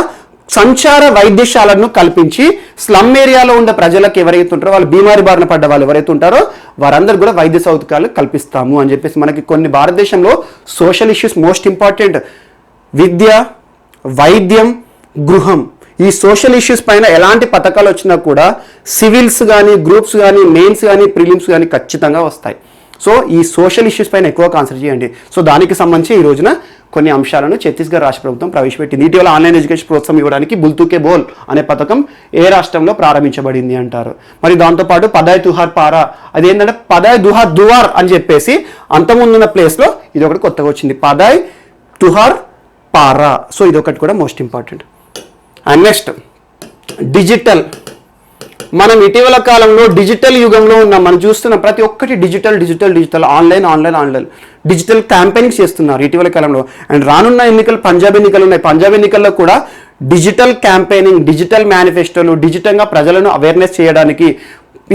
సంచార వైద్యశాలను కల్పించి స్లమ్ ఏరియాలో ఉండే ప్రజలకు ఎవరైతే ఉంటారో, వాళ్ళు బీమారి బారిన పడ్డ వాళ్ళు ఎవరైతే ఉంటారో వారందరూ కూడా వైద్య సౌకర్యాలు కల్పిస్తాము అని చెప్పేసి మనకి కొన్ని భారతదేశంలో సోషల్ ఇష్యూస్ మోస్ట్ ఇంపార్టెంట్, విద్య, వైద్యం, గృహం, ఈ సోషల్ ఇష్యూస్ పైన ఎలాంటి పథకాలు వచ్చినా కూడా సివిల్స్ కానీ, గ్రూప్స్ కానీ, మెయిన్స్ కానీ, ప్రిలిమ్స్ కానీ ఖచ్చితంగా వస్తాయి. సో ఈ సోషల్ ఇష్యూస్ పైన ఎక్కువ కాన్సన్ట్రేట్ చేయండి. సో దానికి సంబంధించి ఈ రోజున కొన్ని అంశాలను ఛత్తీస్గఢ్ రాష్ట్ర ప్రభుత్వం ప్రవేశపెట్టింది. ఇటీవల ఆన్లైన్ ఎడ్యుకేషన్ ప్రోత్సాహం ఇవ్వడానికి బుల్తూకే బోల్ అనే పథకం ఏ రాష్ట్రంలో ప్రారంభించబడింది అంటారు. మరి దాంతోపాటు పదాయ్ తుహార్ పారా, అదేంటంటే పదాయ్ దుహార్ దువార్ అని చెప్పేసి అంతకుముందున్న ప్లేస్లో ఇది ఒకటి కొత్తగా వచ్చింది, పదాయ్ తుహార్ పారా. సో ఇది ఒకటి కూడా most important. And next digital. మనం ఇటీవల కాలంలో డిజిటల్ యుగంలో ఉన్నాం. మనం చూస్తున్న ప్రతి ఒక్కటి డిజిటల్, ఆన్లైన్ డిజిటల్ క్యాంపెయినింగ్ చేస్తున్నారు ఇటీవల కాలంలో. అండ్ రానున్న ఎన్నికలు పంజాబ్ ఎన్నికలు ఉన్నాయి. పంజాబ్ ఎన్నికల్లో కూడా డిజిటల్ క్యాంపెయినింగ్, డిజిటల్ మేనిఫెస్టోలు, డిజిటల్గా ప్రజలను అవేర్నెస్ చేయడానికి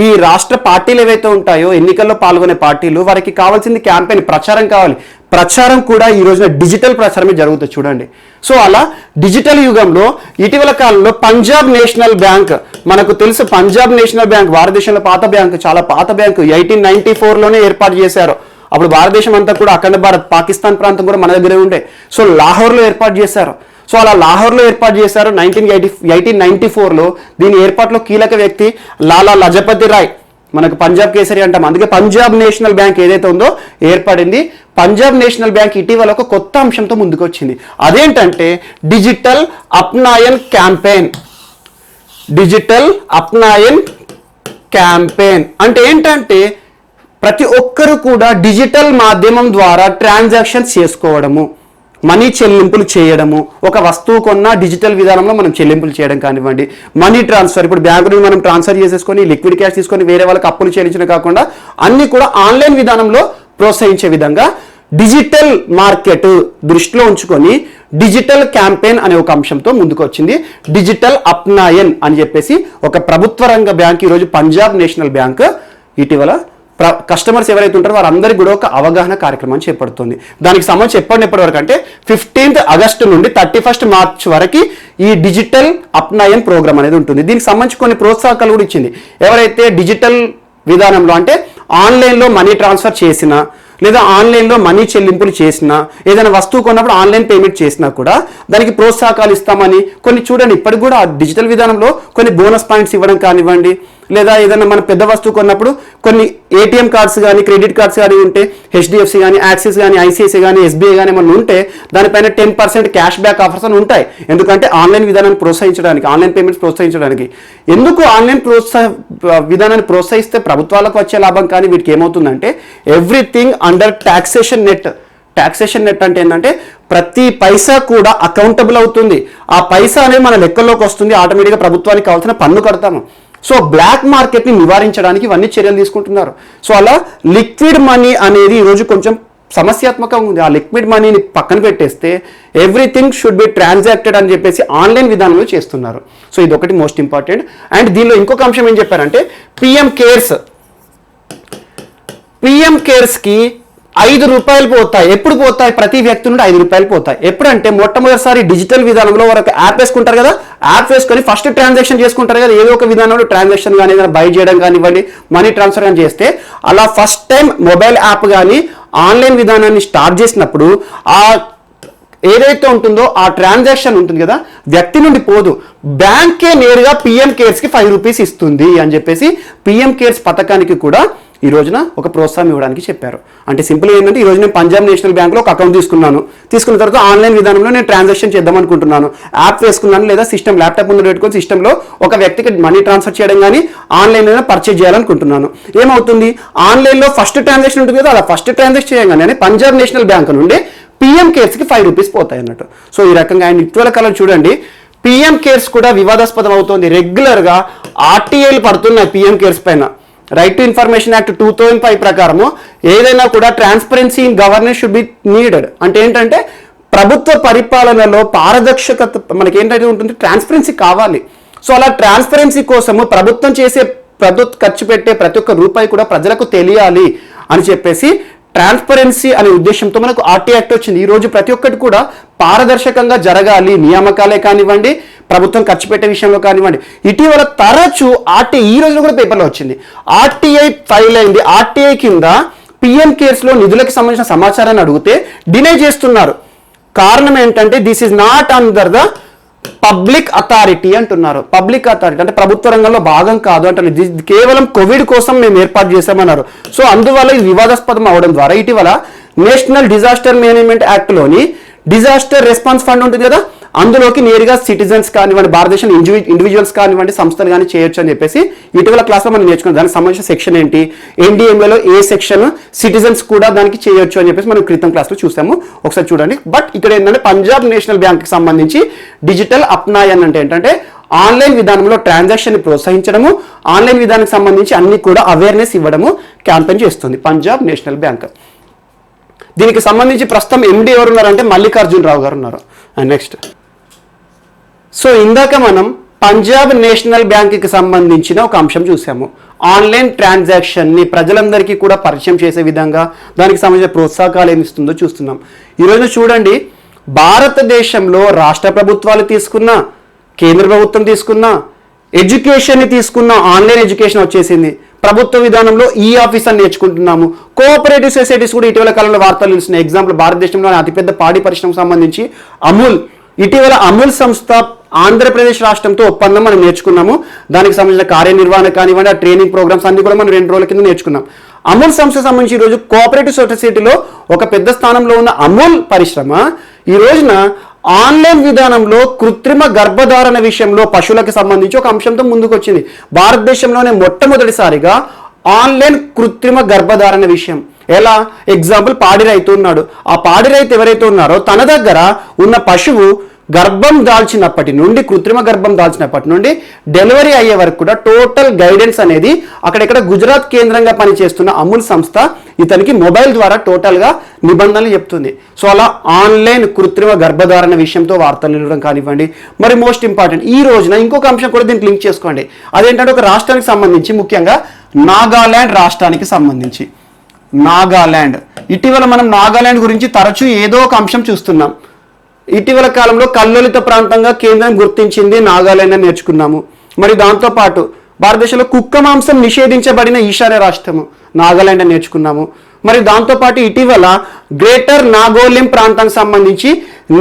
ఈ రాష్ట్ర పార్టీలు ఏవైతే ఉంటాయో, ఎన్నికల్లో పాల్గొనే పార్టీలు, వారికి కావాల్సింది క్యాంపెయిన్, ప్రచారం కావాలి. ప్రచారం కూడా ఈ రోజున డిజిటల్ ప్రచారమే జరుగుతుంది చూడండి. సో అలా డిజిటల్ యుగంలో ఇటీవల కాలంలో పంజాబ్ నేషనల్ బ్యాంక్, మనకు తెలుసు పంజాబ్ నేషనల్ బ్యాంక్ భారతదేశంలో పాత బ్యాంకు, చాలా పాత బ్యాంకు, 1894లోనే ఏర్పాటు చేశారు. అప్పుడు భారతదేశం అంతా కూడా అఖండ భారత్, పాకిస్తాన్ ప్రాంతం కూడా మన దగ్గరే ఉండే. సో లాహోర్లో ఏర్పాటు చేశారు. సో అలా లాహోర్లో ఏర్పాటు చేశారు 1894లో. దీని ఏర్పాటులో కీలక వ్యక్తి లాలా లజపతి రాయ్, మనకు పంజాబ్ కేసరి అంటాం, అందుకే పంజాబ్ నేషనల్ బ్యాంక్ ఏదైతే ఉందో ఏర్పడింది. పంజాబ్ నేషనల్ బ్యాంక్ ఇటీవల ఒక కొత్త అంశంతో ముందుకు వచ్చింది. అదేంటంటే డిజిటల్ అప్నాయన్ క్యాంపెయిన్. డిజిటల్ అప్నాయన్ క్యాంపెయిన్ అంటే ఏంటంటే ప్రతి ఒక్కరు కూడా డిజిటల్ మాధ్యమం ద్వారా ట్రాన్సాక్షన్స్ చేసుకోవడము, మనీ చెల్లింపులు చేయడము, ఒక వస్తువు కొన్నా డిజిటల్ విధానంలో మనం చెల్లింపులు చేయడం కానివ్వండి, మనీ ట్రాన్స్ఫర్, ఇప్పుడు బ్యాంకు నుంచి మనం ట్రాన్స్ఫర్ చేసేసుకొని లిక్విడ్ క్యాష్ తీసుకొని వేరే వాళ్ళకి అప్పులు చెల్లించడం కాకుండా అన్ని కూడా ఆన్లైన్ విధానంలో ప్రోత్సహించే విధంగా డిజిటల్ మార్కెట్ దృష్టిలో ఉంచుకొని డిజిటల్ క్యాంపెయిన్ అనే ఒక అంశంతో ముందుకు వచ్చింది. డిజిటల్ అప్నాయన్ అని చెప్పేసి ఒక ప్రభుత్వ రంగ బ్యాంక్ ఈరోజు పంజాబ్ నేషనల్ బ్యాంక్ ఇటీవల కస్టమర్స్ ఎవరైతే ఉంటారో వారందరికీ కూడా ఒక అవగాహన కార్యక్రమం చేపడుతుంది. దానికి సంబంధించి ఎప్పటి వరకు అంటే 15th ఆగస్టు నుండి 31st మార్చ్ వరకు ఈ డిజిటల్ అప్నయన్ ప్రోగ్రామ్ అనేది ఉంటుంది. దీనికి సంబంధించి కొన్ని ప్రోత్సాహకాలు కూడా ఇచ్చింది. ఎవరైతే డిజిటల్ విధానంలో అంటే ఆన్లైన్లో మనీ ట్రాన్స్ఫర్ చేసినా లేదా ఆన్లైన్లో మనీ చెల్లింపులు చేసినా ఏదైనా వస్తువు కొన్నప్పుడు ఆన్లైన్ పేమెంట్ చేసినా కూడా దానికి ప్రోత్సాహకాలు ఇస్తామని కొన్ని చూడండి. ఇప్పటికి కూడా డిజిటల్ విధానంలో కొన్ని బోనస్ పాయింట్స్ ఇవ్వడం కానివ్వండి, లేదా ఏదైనా మన పెద్ద వస్తువు కొన్నప్పుడు కొన్ని ఏటీఎం కార్డ్స్ కానీ క్రెడిట్ కార్డ్స్ కానీ ఉంటే హెచ్డిఎఫ్సి కానీ యాక్సిస్ కానీ ఐసిఐసిఐ కానీ ఎస్బీఐ కానీ మనం ఉంటే దానిపైన 10% క్యాష్ బ్యాక్ ఆఫర్స్ అని ఉంటాయి. ఎందుకంటే ఆన్లైన్ విధానాన్ని ప్రోత్సహించడానికి, ఆన్లైన్ పేమెంట్స్ ప్రోత్సహించడానికి. ఎందుకు ఆన్లైన్ విధానాన్ని ప్రోత్సహిస్తే ప్రభుత్వాలకు వచ్చే లాభం కానీ వీటికి ఏమవుతుందంటే everything under taxation net. Taxation net అంటే ఏంటంటే ప్రతి పైసా కూడా అకౌంటబుల్ అవుతుంది. ఆ పైసా అనేది మన లెక్కల్లోకి వస్తుంది, ఆటోమేటిక్గా ప్రభుత్వానికి కావాల్సిన పన్ను కడతాము. సో బ్లాక్ మార్కెట్ని నివారించడానికి ఇవన్నీ చర్యలు తీసుకుంటున్నారు. సో అలా లిక్విడ్ మనీ అనేది ఈరోజు కొంచెం సమస్యాత్మకంగా ఉంది. ఆ లిక్విడ్ మనీని పక్కన పెట్టేస్తే ఎవ్రీథింగ్ షుడ్ బి ట్రాన్సాక్టెడ్ అని చెప్పేసి ఆన్లైన్ విధానంలో చేస్తున్నారు. సో ఇది ఒకటి మోస్ట్ ఇంపార్టెంట్. అండ్ దీనిలో ఇంకొక అంశం ఏం చెప్పారంటే పిఎం కేర్స్కి 5 రూపాయలు పోతాయి. ఎప్పుడు పోతాయి? ప్రతి వ్యక్తి నుండి 5 రూపాయలు పోతాయి. ఎప్పుడంటే మొట్టమొదటిసారి డిజిటల్ విధానంలో వారు ఒక యాప్ వేసుకుంటారు కదా, యాప్ వేసుకొని ఫస్ట్ ట్రాన్సాక్షన్ చేసుకుంటారు కదా, ఏదో ఒక విధానంలో ట్రాన్సాక్షన్ కానీ ఏదైనా బై చేయడం కానివ్వండి, మనీ ట్రాన్స్ఫర్ కానీ చేస్తే అలా ఫస్ట్ టైం మొబైల్ యాప్ కానీ ఆన్లైన్ విధానాన్ని స్టార్ట్ చేసినప్పుడు ఆ ఏదైతే ఉంటుందో ఆ ట్రాన్సాక్షన్ ఉంటుంది కదా వ్యక్తి నుండి పోదు, బ్యాంకే నేరుగా పిఎం కేర్స్కి 5 రూపీస్ ఇస్తుంది అని చెప్పేసి పిఎం కేర్స్ పథకానికి కూడా ఈ రోజున ఒక ప్రోత్సాహం ఇవ్వడానికి చెప్పారు. అంటే సింపుల్ ఏంటంటే ఈ రోజు నేను పంజాబ్ నేషనల్ బ్యాంక్లో ఒక అకౌంట్ తీసుకున్న తర్వాత ఆన్లైన్ విధానంలో నేను ట్రాన్సాక్షన్ చేద్దాం అనుకుంటున్నాను, యాప్ వేసుకున్నాను లేదా సిస్టమ్ ల్యాప్టాప్ ముందు పెట్టుకొని సిస్టంలో ఒక వ్యక్తికి మనీ ట్రాన్స్ఫర్ చేయడం కానీ ఆన్లైన్లో పర్చేజ్ చేయాలనుకుంటున్నాను. ఏమవుతుంది? ఆన్లైన్లో ఫస్ట్ ట్రాన్సాక్షన్ ఉంటుంది కదా, అలా ఫస్ట్ ట్రాన్సాక్షన్ చేయగానే పంజాబ్ నేషనల్ బ్యాంక్ నుండి పిఎం కేర్స్కి 5 రూపీస్ పోతాయి అన్నట్టు. సో ఈ రకంగా ఆయన ఇటీవల కాలం చూడండి పిఎం కేర్స్ కూడా వివాదాస్పదం అవుతోంది. రెగ్యులర్గా ఆర్టీఐలు పడుతున్నాయి పిఎం కేర్స్ పైన. రైట్ టు ఇన్ఫర్మేషన్ యాక్ట్ 2005 ప్రకారము ఏదైనా కూడా transparency in governance should be needed. అంటే ఏంటంటే ప్రభుత్వ పరిపాలనలో పారదర్శకత మనకి ఏంటంటే ఉంటుంది, ట్రాన్స్పరెన్సీ కావాలి. సో అలా ట్రాన్స్పరెన్సీ కోసము ప్రభుత్వం ఖర్చు పెట్టే ప్రతి ఒక్క రూపాయి కూడా ప్రజలకు తెలియాలి అని చెప్పేసి ట్రాన్స్పరెన్సీ అనే ఉద్దేశంతో మనకు ఆర్టీఐ యాక్ట్ వచ్చింది. ఈ రోజు ప్రతి ఒక్కటి కూడా పారదర్శకంగా జరగాలి, నియామకాలే కానివ్వండి, ప్రభుత్వం ఖర్చు పెట్టే విషయంలో కానివ్వండి. ఇటీవల తరచూ ఆర్టీఐ ఈ రోజు కూడా పేపర్లో వచ్చింది, ఆర్టీఐ ఫైల్ అయింది. ఆర్టీఐ కింద పిఎం కేర్స్లో నిధులకు సంబంధించిన సమాచారాన్ని అడిగితే డినై చేస్తున్నారు. కారణం ఏంటంటే this is not under the public authority అంటున్నారు. పబ్లిక్ అథారిటీ అంటే ప్రభుత్వ రంగంలో భాగం కాదు అంటారు. ఇది కేవలం కోవిడ్ కోసం మేము ఏర్పాటు చేశామన్నారు. సో అందువల్ల ఇది వివాదాస్పదం అవడం ద్వారా ఇటీవల నేషనల్ డిజాస్టర్ మేనేజ్మెంట్ యాక్ట్లోని డిజాస్టర్ రెస్పాన్స్ ఫండ్ ఉంటుంది కదా, అందులోకి నేరుగా సిటిజన్స్ కానివ్వండి, భారతదేశం ఇండివిజువల్స్ కానివ్వండి, సంస్థలు కానీ చేయొచ్చు అని చెప్పేసి ఇటీవల క్లాస్లో మనం నేర్చుకున్నాం. దానికి సంబంధించిన సెక్షన్ ఏంటి, ఎన్డీఎంఏలో ఏ సెక్షన్ సిటిజన్స్ కూడా దానికి చేయొచ్చు అని చెప్పేసి మనం క్రితం క్లాస్లో చూసాము, ఒకసారి చూడండి. బట్ ఇక్కడ ఏంటంటే పంజాబ్ నేషనల్ బ్యాంక్కి సంబంధించి డిజిటల్ అప్నాయన్ అంటే ఏంటంటే ఆన్లైన్ విధానంలో ట్రాన్సాక్షన్ ప్రోత్సహించడము, ఆన్లైన్ విధానానికి సంబంధించి అన్ని కూడా అవేర్నెస్ ఇవ్వడము క్యాంపెయిన్ చేస్తుంది పంజాబ్ నేషనల్ బ్యాంక్. దీనికి సంబంధించి ప్రస్తుతం ఎండి ఎవరు ఉన్నారంటే మల్లికార్జున్ రావు గారు ఉన్నారు. అండ్ నెక్స్ట్, సో ఇందాక మనం పంజాబ్ నేషనల్ బ్యాంక్కి సంబంధించిన ఒక అంశం చూసాము. ఆన్లైన్ ట్రాన్సాక్షన్ని ప్రజలందరికీ కూడా పరిచయం చేసే విధంగా దానికి సంబంధించిన ప్రోత్సాహకాలు ఏమి ఇస్తుందో చూస్తున్నాం. ఈరోజు చూడండి, భారతదేశంలో రాష్ట్ర ప్రభుత్వాలు తీసుకున్న, కేంద్ర ప్రభుత్వం తీసుకున్న, ఎడ్యుకేషన్ని తీసుకున్న, ఆన్లైన్ ఎడ్యుకేషన్ వచ్చేసింది. ప్రభుత్వ విధానంలో ఈ ఆఫీస్ అని నేర్చుకుంటున్నాము. కోఆపరేటివ్ సొసైటీస్ కూడా ఇటీవల కాలంలో వార్తలు నిలుస్తున్నాయి. ఎగ్జాంపుల్ భారతదేశంలోని అతిపెద్ద పాడి పరిశ్రమకు సంబంధించి అమూల్, ఇటీవల అమూల్ సంస్థ ఆంధ్రప్రదేశ్ రాష్ట్రంతో ఒప్పందం మనం నేర్చుకున్నాము. దానికి సంబంధించిన కార్యనిర్వహణ కానివ్వండి, ఆ ట్రైనింగ్ ప్రోగ్రామ్స్ అన్ని కూడా మనం 2 రోజుల కింద నేర్చుకున్నాం. అమూల్ సంస్థకు సంబంధించి ఈరోజు కోఆపరేటివ్ సొసైటీలో ఒక పెద్ద స్థానంలో ఉన్న అమూల్ పరిశ్రమ ఈ రోజున ఆన్లైన్ విధానంలో కృత్రిమ గర్భధారణ విషయంలో పశువులకు సంబంధించి ఒక అంశంతో ముందుకు వచ్చింది. భారతదేశంలోనే మొట్టమొదటిసారిగా ఆన్లైన్ కృత్రిమ గర్భధారణ విషయం. ఎలా? ఎగ్జాంపుల్ పాడి రైతు ఉన్నాడు. ఆ పాడి రైతు ఎవరైతే ఉన్నారో తన దగ్గర ఉన్న పశువు గర్భం దాల్చినప్పటి నుండి, కృత్రిమ గర్భం దాల్చినప్పటి నుండి డెలివరీ అయ్యే వరకు కూడా టోటల్ గైడెన్స్ అనేది అక్కడెక్కడ గుజరాత్ కేంద్రంగా పనిచేస్తున్న అమూల్ సంస్థ ఇతనికి మొబైల్ ద్వారా టోటల్గా నిబంధనలు చెప్తుంది. సో అలా ఆన్లైన్ కృత్రిమ గర్భధారణ విషయంతో వార్తలు ఇవ్వడం కానివ్వండి. మరి మోస్ట్ ఇంపార్టెంట్ ఈ రోజున ఇంకొక అంశం కూడా దీనికి లింక్ చేసుకోండి. అదేంటంటే ఒక రాష్ట్రానికి సంబంధించి ముఖ్యంగా నాగాలాండ్ రాష్ట్రానికి సంబంధించి. నాగాలాండ్, ఇటీవల మనం నాగాలాండ్ గురించి తరచూ ఏదో ఒక అంశం చూస్తున్నాం. ఇటీవల కాలంలో కల్లోలిత ప్రాంతంగా కేంద్రం గుర్తించింది నాగాలాండ్ అని నేర్చుకున్నాము. మరి దాంతోపాటు భారతదేశంలో కుక్క మాంసం నిషేధించబడిన ఈశాన్య రాష్ట్రము నాగాలాండ్ అని నేర్చుకున్నాము. మరి దాంతోపాటు ఇటీవల గ్రేటర్ నాగోలిం ప్రాంతానికి సంబంధించి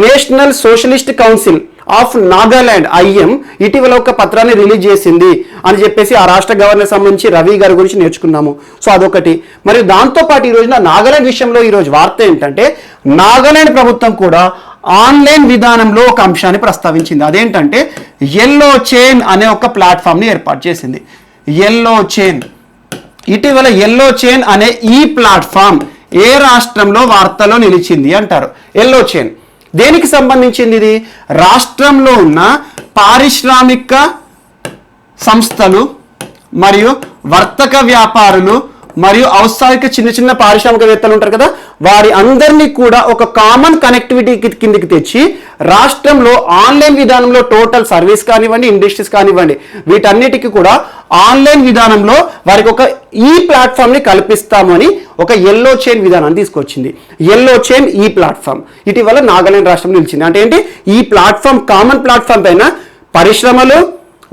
national socialist council of Nagaland IM ఇటీవల ఒక పత్రాన్ని రిలీజ్ చేసింది అని చెప్పేసి ఆ రాష్ట్ర గవర్నర్ సంబంధించి రవి గారి గురించి నేర్చుకున్నాము. సో అదొకటి. మరి దాంతోపాటు ఈ రోజున నాగాలాండ్ విషయంలో ఈరోజు వార్త ఏంటంటే నాగాలాండ్ ప్రభుత్వం కూడా ఆన్లైన్ విధానంలో ఒక అంశాన్ని ప్రస్తావించింది. అదేంటంటే ఎల్లో చైన్ అనే ఒక ప్లాట్ఫామ్ని ఏర్పాటు చేసింది. ఎల్లో చైన్, ఇటీవల ఎల్లో చైన్ అనే ఈ ప్లాట్ఫామ్ ఏ రాష్ట్రంలో వార్తలో నిలిచింది అంటారు. ఎల్లో చైన్ దేనికి సంబంధించింది? ఇది రాష్ట్రంలో ఉన్న పారిశ్రామిక సంస్థలు మరియు వర్తక వ్యాపారులు మరియు ఔత్సాహిక చిన్న చిన్న పారిశ్రామికవేత్తలు ఉంటారు కదా, వారి అందరినీ కూడా ఒక కామన్ కనెక్టివిటీ కిందకి తెచ్చి రాష్ట్రంలో ఆన్లైన్ విధానంలో టోటల్ సర్వీస్ కానివ్వండి, ఇండస్ట్రీస్ కానివ్వండి, వీటన్నిటికీ కూడా ఆన్లైన్ విధానంలో వారికి ఒక ఈ ప్లాట్ఫామ్ని కల్పిస్తామని ఒక ఎల్లో చైన్ విధానాన్ని తీసుకొచ్చింది. ఎల్లో చైన్ ఈ ప్లాట్ఫామ్ ఇటీవల నాగాలాండ్ రాష్ట్రం నిలిచింది. అంటే ఏంటి? ఈ ప్లాట్ఫామ్ కామన్ ప్లాట్ఫామ్ పైన పరిశ్రమలు,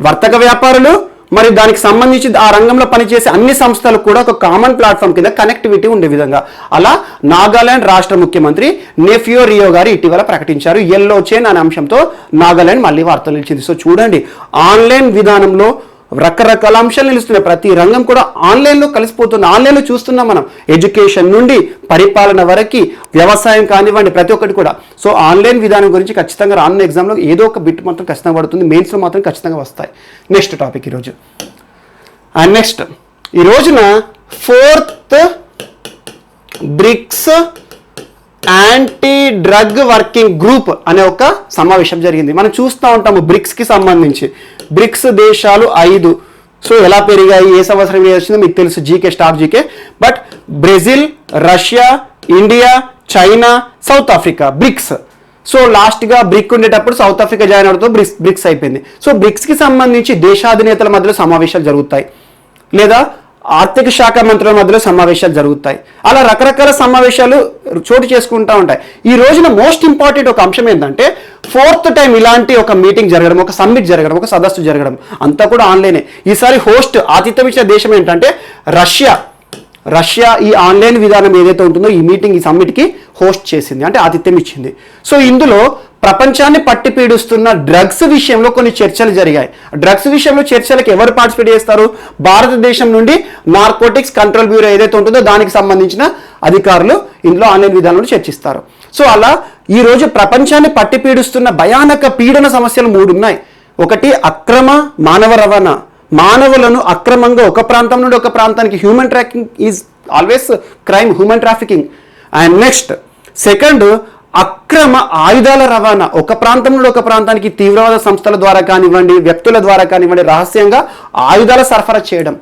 వర్తక వ్యాపారులు మరి దానికి సంబంధించి ఆ రంగంలో పనిచేసే అన్ని సంస్థలు కూడా ఒక కామన్ ప్లాట్ఫామ్ కింద కనెక్టివిటీ ఉండే విధంగా అలా నాగాలాండ్ రాష్ట్ర ముఖ్యమంత్రి నెఫియో రియో గారు ఇటీవల ప్రకటించారు. ఎల్లో చైన్ అనే అంశంతో నాగాలాండ్ మళ్ళీ వార్తలు నిలిచింది. సో చూడండి, ఆన్లైన్ విధానంలో రకరకాల అంశాలు నిలుస్తున్నాయి. ప్రతి రంగం కూడా ఆన్లైన్లో కలిసిపోతుంది. ఆన్లైన్లో చూస్తున్నాం మనం, ఎడ్యుకేషన్ నుండి పరిపాలన వరకు, వ్యవసాయం కానివ్వండి, ప్రతి ఒక్కటి కూడా. సో ఆన్లైన్ విధానం గురించి ఖచ్చితంగా రానున్న ఎగ్జామ్లో ఏదో ఒక బిట్ మాత్రం ఖచ్చితంగా పడుతుంది. మెయిన్స్లో మాత్రం ఖచ్చితంగా వస్తాయి. నెక్స్ట్ టాపిక్ ఈరోజు. అండ్ నెక్స్ట్ ఈ రోజున 4th BRICS anti drug working group అనే ఒక సమావేశం జరిగింది. మనం చూస్తూ ఉంటాము బ్రిక్స్కి సంబంధించి. బ్రిక్స్ దేశాలు 5. సో ఎలా పెరిగాయి, ఏ సంవత్సరం వచ్చిందో మీకు తెలుసు, GK star GK. But Brazil, Russia, India, China, South Africa BRICS. So లాస్ట్గా బ్రిక్ ఉండేటప్పుడు సౌత్ ఆఫ్రికా జాయిన్ అవడంతో బ్రిక్స్ అయిపోయింది. సో బ్రిక్స్కి సంబంధించి దేశాధినేతల మధ్యలో సమావేశాలు జరుగుతాయి, లేదా ఆర్థిక శాఖ మంత్రుల మధ్యలో సమావేశాలు జరుగుతాయి. అలా రకరకాల సమావేశాలు చోటు చేసుకుంటూ ఉంటాయి. ఈ రోజున మోస్ట్ ఇంపార్టెంట్ ఒక అంశం ఏంటంటే 4th టైం ఇలాంటి ఒక మీటింగ్ జరగడం, ఒక సమ్మిట్ జరగడం, ఒక సదస్సు జరగడం, అంతా కూడా ఆన్లైనే. ఈసారి హోస్ట్ ఆతిథ్యం ఇచ్చిన దేశం ఏంటంటే రష్యా. ఈ ఆన్లైన్ విధానం ఏదైతే ఉంటుందో ఈ మీటింగ్, ఈ సమ్మిట్కి హోస్ట్ చేసింది, అంటే ఆతిథ్యం ఇచ్చింది. సో ఇందులో ప్రపంచాన్ని పట్టి పీడిస్తున్న డ్రగ్స్ విషయంలో కొన్ని చర్చలు జరిగాయి. డ్రగ్స్ విషయంలో చర్చలకు ఎవరు పార్టిసిపేట్ చేస్తారు? భారతదేశం నుండి నార్కోటిక్స్ కంట్రోల్ బ్యూరో ఏదైతే ఉంటుందో దానికి సంబంధించిన అధికారులు ఇందులో ఆన్లైన్ విధానంలో చర్చిస్తారు. సో అలా ఈరోజు ప్రపంచాన్ని పట్టి పీడిస్తున్న భయానక పీడన సమస్యలు 3 ఉన్నాయి. ఒకటి అక్రమ మానవ రవాణా, మానవులను అక్రమంగా ఒక ప్రాంతం నుండి ఒక ప్రాంతానికి, human trafficking is always crime, human trafficking. And next second అక్రమ ఆయుధాల రవాణా, ఒక ప్రాంతం నుండి ఒక ప్రాంతానికి తీవ్రవాద సంస్థల ద్వారా కానివ్వండి, వ్యక్తుల ద్వారా కానివ్వండి, రహస్యంగా ఆయుధాల సరఫరా చేయడం.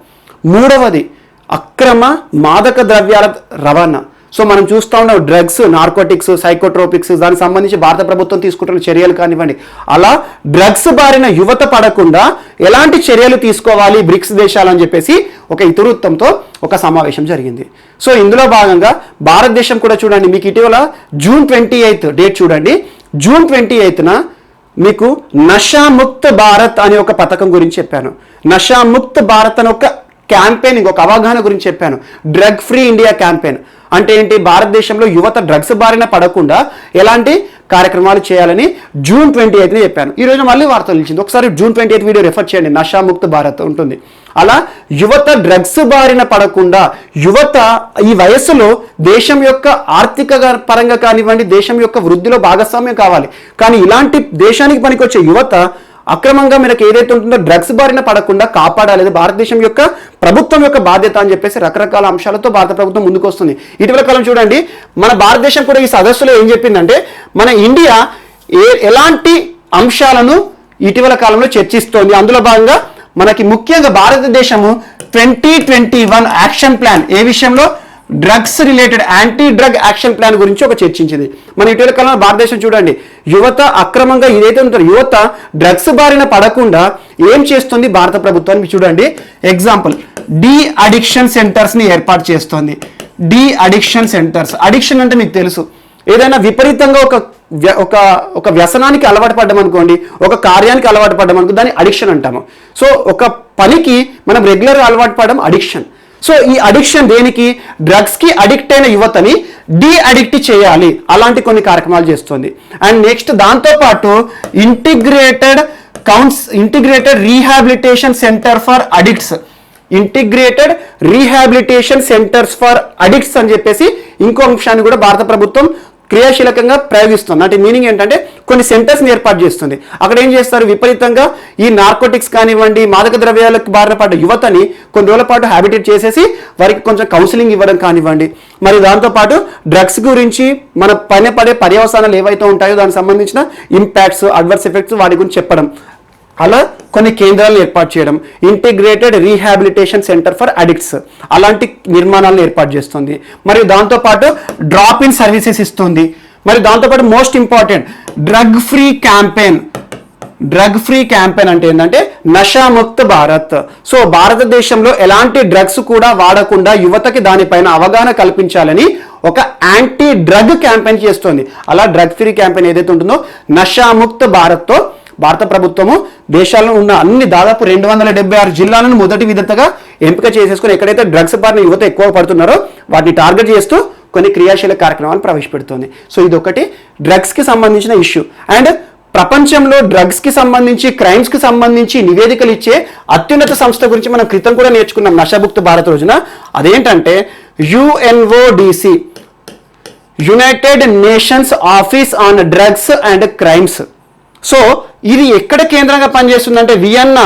3వది అక్రమ మాదక ద్రవ్యాల రవాణా. సో మనం చూస్తూ ఉన్నాం డ్రగ్స్, నార్కోటిక్స్, సైకోట్రోపిక్స్, దానికి సంబంధించి భారత ప్రభుత్వం తీసుకుంటున్న చర్యలు కానివ్వండి. అలా డ్రగ్స్ బారిన యువత పడకుండా ఎలాంటి చర్యలు తీసుకోవాలి బ్రిక్స్ దేశాలు అని చెప్పేసి ఒక ఇతివృత్తంతో ఒక సమావేశం జరిగింది. సో ఇందులో భాగంగా భారతదేశం కూడా చూడండి, మీకు ఇటీవల June 28 డేట్ చూడండి. June 28న మీకు నషాముక్త్ భారత్ అనే ఒక పథకం గురించి చెప్పాను. నషాముక్త్ భారత్ అనే ఒక క్యాంపెయినింగ్, ఒక అవగాహన గురించి చెప్పాను. డ్రగ్ ఫ్రీ ఇండియా క్యాంపెయిన్ అంటే ఏంటి? భారతదేశంలో యువత డ్రగ్స్ బారిన పడకుండా ఎలాంటి కార్యక్రమాలు చేయాలని June 28ని చెప్పాను. ఈ రోజు మళ్ళీ వార్తలు నిలిచింది. ఒకసారి June 28 వీడియో రెఫర్ చేయండి, నషాముక్త్ భారత్ ఉంటుంది. అలా యువత డ్రగ్స్ బారిన పడకుండా, యువత ఈ వయస్సులో దేశం యొక్క ఆర్థిక పరంగా కానివ్వండి, దేశం యొక్క వృద్ధిలో భాగస్వామ్యం కావాలి. కానీ ఇలాంటి దేశానికి పనికొచ్చే యువత అక్రమంగా మనకు ఏదైతే ఉంటుందో డ్రగ్స్ బారిన పడకుండా కాపాడాలి, భారతదేశం యొక్క ప్రభుత్వం యొక్క బాధ్యత అని చెప్పేసి రకరకాల అంశాలతో భారత ప్రభుత్వం ముందుకు వస్తుంది. ఇటీవల కాలం చూడండి, మన భారతదేశం కూడా ఈ సదస్సులో ఏం చెప్పిందంటే, మన ఇండియా ఎలాంటి అంశాలను ఇటీవల కాలంలో చర్చిస్తోంది. అందులో భాగంగా మనకి ముఖ్యంగా భారతదేశము 2021 యాక్షన్ ప్లాన్ ఏ విషయంలో, drugs related anti drug action plan గురించి ఒక చర్చించింది. మన ఇటీవల కాలంలో భారతదేశం చూడండి, యువత అక్రమంగా ఏదైతే ఉంటారో యువత డ్రగ్స్ బారిన పడకుండా ఏం చేస్తుంది భారత ప్రభుత్వానికి చూడండి. ఎగ్జాంపుల్ డి అడిక్షన్ సెంటర్స్ని ఏర్పాటు చేస్తోంది. De addiction centres. అడిక్షన్ అంటే మీకు తెలుసు, ఏదైనా విపరీతంగా ఒక వ్యసనానికి అలవాటు పడ్డం అనుకోండి, ఒక కార్యానికి అలవాటు పడ్డం అనుకో, దాన్ని అడిక్షన్ అంటాము. సో ఒక పనికి మనం రెగ్యులర్గా అలవాటు పడడం అడిక్షన్. సో ఈ అడిక్షన్ దేనికి? డ్రగ్స్కి అడిక్ట్ అయిన యువతని డి అడిక్ట్ చేయాలి, అలాంటి కొన్ని కార్యక్రమాలు చేస్తుంది. అండ్ నెక్స్ట్ దాంతోపాటు integrated rehabilitation centre for addicts, integrated rehabilitation centres for addicts అని చెప్పేసి ఇంకో అంశాన్ని కూడా భారత ప్రభుత్వం క్రియాశీలకంగా ప్రయోగిస్తుంది. అంటే మీనింగ్ ఏంటంటే కొన్ని సెంటర్స్ని ఏర్పాటు చేస్తుంది. అక్కడ ఏం చేస్తారు, విపరీతంగా ఈ నార్కోటిక్స్ కానివ్వండి, మాదక ద్రవ్యాలకు బారిన పడ్డ యువతని కొన్ని రోజుల పాటు హ్యాబిటేట్ చేసేసి వారికి కొంచెం కౌన్సిలింగ్ ఇవ్వడం కానివ్వండి, మరి దాంతోపాటు డ్రగ్స్ గురించి మన పైన పడే పర్యవసానాలు ఏవైతే ఉంటాయో దానికి సంబంధించిన ఇంపాక్ట్స్, అడ్వర్స్ ఎఫెక్ట్స్ వాటి గురించి చెప్పడం, అలా కొన్ని కేంద్రాలను ఏర్పాటు చేయడం, integrated rehabilitation centre for addicts అలాంటి నిర్మాణాలను ఏర్పాటు చేస్తుంది. మరియు దాంతోపాటు డ్రాప్ ఇన్ సర్వీసెస్ ఇస్తుంది. మరి దాంతోపాటు most important drug free campaign. Drug free campaign అంటే ఏంటంటే నషాముక్త భారత్. సో భారతదేశంలో ఎలాంటి డ్రగ్స్ కూడా వాడకుండా యువతకి దానిపైన అవగాహన కల్పించాలని ఒక యాంటీ డ్రగ్ క్యాంపెయిన్ చేస్తుంది. అలా డ్రగ్ ఫ్రీ క్యాంపెయిన్ ఏదైతే ఉంటుందో నషాముక్త భారత్తో భారత ప్రభుత్వము దేశాల్లో ఉన్న అన్ని దాదాపు 276 జిల్లాలను మొదటి విడతగా ఎంపిక చేసేసుకుని ఎక్కడైతే డ్రగ్స్ బారిన యువత ఎక్కువ పడుతున్నారో వాటిని టార్గెట్ చేస్తూ కొన్ని క్రియాశీల కార్యక్రమాలు ప్రవేశపెడుతుంది. సో ఇది ఒకటి డ్రగ్స్కి సంబంధించిన ఇష్యూ. అండ్ ప్రపంచంలో డ్రగ్స్కి సంబంధించి, క్రైమ్స్కి సంబంధించి నివేదికలు ఇచ్చే అత్యున్నత సంస్థ గురించి మనం క్రితం కూడా నేర్చుకున్నాం నషాముక్త భారత్ రోజున. అదేంటంటే UNODC, United nations office on drugs and crimes. So ఇది ఎక్కడ కేంద్రంగా పనిచేస్తుందంటే వియన్నా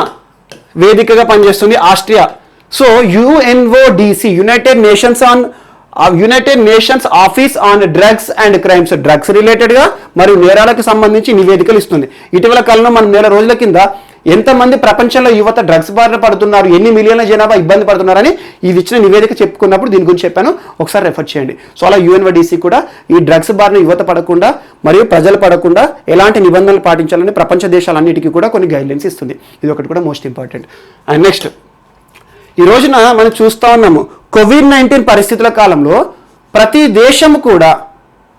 వేదికగా పనిచేస్తుంది, Austria. So UNODC, United nations office on drugs and crimes, drugs రిలేటెడ్గా మరియు నేరాలకు సంబంధించి నివేదికలు ఇస్తుంది. ఇటీవల కాలంలో మనం నెల రోజుల కింద ఎంతమంది ప్రపంచంలో యువత డ్రగ్స్ బారిన పడుతున్నారు, ఎన్ని మిలియన్ల జనాభా ఇబ్బంది పడుతున్నారని ఇది ఇచ్చిన నివేదిక చెప్పుకున్నప్పుడు దీని గురించి చెప్పాను, ఒకసారి రెఫర్ చేయండి. సో అలా UNODC కూడా ఈ డ్రగ్స్ బారిన యువత పడకుండా మరియు ప్రజలు పడకుండా ఎలాంటి నిబంధనలు పాటించాలని ప్రపంచ దేశాలన్నిటికీ కూడా కొన్ని గైడ్లైన్స్ ఇస్తుంది. ఇది ఒకటి కూడా మోస్ట్ ఇంపార్టెంట్. అండ్ నెక్స్ట్ ఈ రోజున మనం చూస్తూ ఉన్నాము COVID-19 పరిస్థితుల కాలంలో ప్రతి దేశం కూడా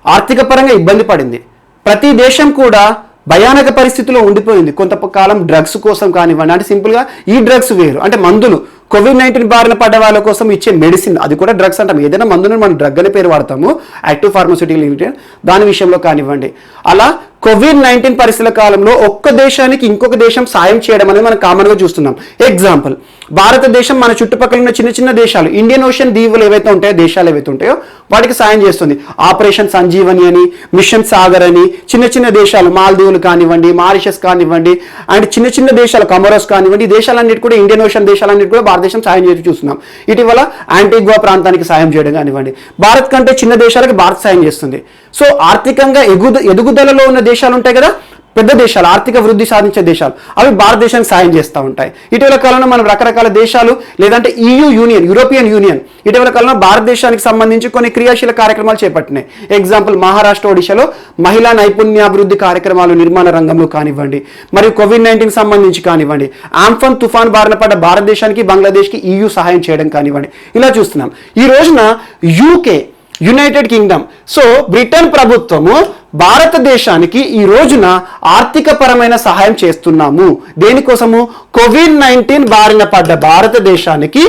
ఆర్థిక పరంగా ఇబ్బంది పడింది. ప్రతి దేశం కూడా భయానక పరిస్థితిలో ఉండిపోయింది కొంతకాలం డ్రగ్స్ కోసం కానివ్వండి. అంటే సింపుల్గా ఈ డ్రగ్స్ వేరు, అంటే మందులు COVID-19 బారిన పడ్డ వాళ్ళ కోసం ఇచ్చే మెడిసిన్, అది కూడా డ్రగ్స్ అంటాం. ఏదైనా మందును మనం డ్రగ్ అనే పేరు వాడతాము, యాక్టివ్ ఫార్మాస్యూటికల్ లిమిటెడ్, దాని విషయంలో కానివ్వండి. అలా COVID-19 పరిస్థితుల కాలంలో ఒక్క దేశానికి ఇంకొక దేశం సాయం చేయడం అనేది మనం కామన్గా చూస్తున్నాం. ఎగ్జాంపుల్, భారతదేశం మన చుట్టుపక్కల ఉన్న చిన్న చిన్న దేశాలు, ఇండియన్ ఓషన్ దీవులు ఏవైతే ఉంటాయో, దేశాలు ఏవైతే ఉంటాయో వాటికి సాయం చేస్తుంది. ఆపరేషన్ సంజీవని అని, మిషన్ సాగర్ అని, చిన్న చిన్న దేశాలు మాల్దీవులు కానివ్వండి, మారిషస్ కానివ్వండి, అండ్ చిన్న చిన్న దేశాలు కమరోస్ కానివ్వండి, ఈ దేశాలన్నిటి కూడా, ఇండియన్ ఓషన్ దేశాలన్నిటి కూడా భారతదేశం సాయం చేసి చూస్తున్నాం. ఇటీవల యాంటిగ్వా ప్రాంతానికి సాయం చేయడం కానివ్వండి. భారత్ కంటే చిన్న దేశాలకు భారత్ సాయం చేస్తుంది. సో ఆర్థికంగా ఎదుగుదలలో ఉన్న దేశాలు ఉంటాయి కదా, పెద్ద దేశాలు, ఆర్థిక వృద్ధి సాధించే దేశాలు, అవి భారతదేశానికి సాయం చేస్తూ ఉంటాయి. ఇటీవల కాలంలో మనం రకరకాల దేశాలు, లేదంటే యూరోపియన్ యూనియన్ ఇటీవల కాలంలో భారతదేశానికి సంబంధించి కొన్ని క్రియాశీల కార్యక్రమాలు చేపట్టినాయి. ఎగ్జాంపుల్, మహారాష్ట్ర, ఒడిశాలో మహిళా నైపుణ్యాభివృద్ధి కార్యక్రమాలు నిర్మాణ రంగంలో కానివ్వండి, మరియు COVID-19 సంబంధించి కానివ్వండి, ఆంఫన్ తుఫాన్ బారిన పడ్డ భారతదేశానికి, బంగ్లాదేశ్కి EU సహాయం చేయడం కానివ్వండి, ఇలా చూస్తున్నాం. ఈ రోజున యునైటెడ్ కింగ్డమ్, సో బ్రిటన్ ప్రభుత్వము భారతదేశానికి ఈ రోజున ఆర్థిక పరమైన సహాయం చేస్తున్నాము. దేనికోసము? COVID-19 బారిన పడ్డ భారతదేశానికి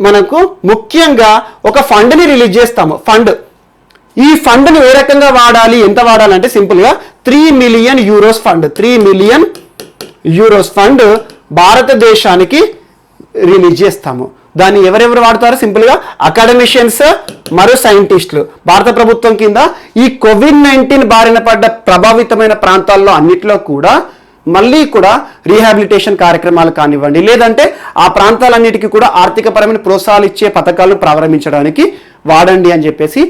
మనకు ముఖ్యంగా ఒక ఫండ్ని రిలీజ్ చేస్తాము. ఈ ఫండ్ని ఏ రకంగా వాడాలి, ఎంత వాడాలంటే సింపుల్గా 3 million euros fund, 3 million euros fund భారతదేశానికి రిలీజ్ చేస్తాము. దాన్ని ఎవరెవరు వాడతారు? సింపుల్గా అకాడమిషియన్స్ మరియు సైంటిస్టులు. భారత ప్రభుత్వం కింద ఈ COVID-19 బారిన పడ్డ ప్రభావితమైన ప్రాంతాల్లో అన్నిట్లో కూడా మళ్ళీ కూడా రీహాబిలిటేషన్ కార్యక్రమాలు కానివ్వండి, లేదంటే ఆ ప్రాంతాలన్నిటికీ కూడా ఆర్థికపరమైన ప్రోత్సాహాలు ఇచ్చే పథకాలను ప్రారంభించడానికి వాడండి అని చెప్పేసి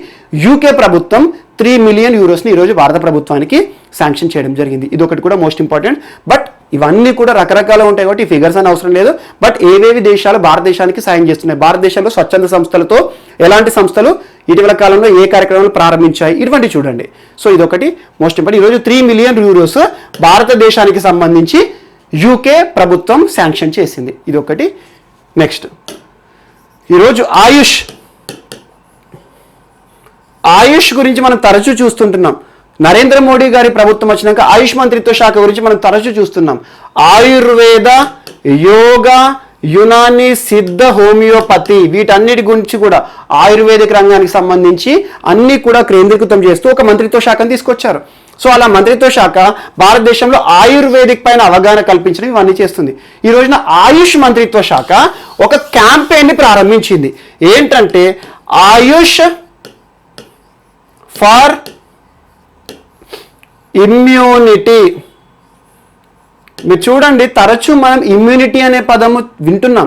UK ప్రభుత్వం 3 మిలియన్ యూరోస్ని ఈరోజు భారత ప్రభుత్వానికి శాంక్షన్ చేయడం జరిగింది. ఇది ఒకటి కూడా మోస్ట్ ఇంపార్టెంట్. బట్ ఇవన్నీ కూడా రకరకాలు ఉంటాయి కాబట్టి ఈ ఫిగర్స్ అని అవసరం లేదు. బట్ ఏవేవి దేశాలు భారతదేశానికి సాయం చేస్తున్నాయి, భారతదేశంలో స్వచ్ఛంద సంస్థలతో ఎలాంటి సంస్థలు ఇటీవల కాలంలో ఏ కార్యక్రమాలు ప్రారంభించాయి, ఇటువంటి చూడండి. సో ఇదొకటి మోస్ట్ ఇంపార్టెంట్. ఈరోజు 3 మిలియన్ యూరోస్ భారతదేశానికి సంబంధించి UK ప్రభుత్వం శాంక్షన్ చేసింది. ఇదొకటి. నెక్స్ట్ ఈరోజు ఆయుష్ గురించి మనం తరచూ చూస్తుంటున్నాం. నరేంద్ర మోడీ గారి ప్రభుత్వం వచ్చినాక ఆయుష్ మంత్రిత్వ శాఖ గురించి మనం తరచూ చూస్తున్నాం. ఆయుర్వేద, యోగా, యునాని, సిద్ధ, హోమియోపతి వీటన్నిటి గురించి కూడా ఆయుర్వేదిక రంగానికి సంబంధించి అన్ని కూడా కేంద్రీకృతం చేస్తూ ఒక మంత్రిత్వ శాఖను తీసుకొచ్చారు. సో అలా మంత్రిత్వ శాఖ భారతదేశంలో ఆయుర్వేదిక్ పైన అవగాహన కల్పించడం ఇవన్నీ చేస్తుంది. ఈ రోజున ఆయుష్ మంత్రిత్వ శాఖ ఒక క్యాంపెయిన్ని ప్రారంభించింది. ఏంటంటే ఆయుష్ ఫర్ ఇమ్యూనిటీ. మీరు చూడండి, తరచూ మనం ఇమ్యూనిటీ అనే పదము వింటున్నాం.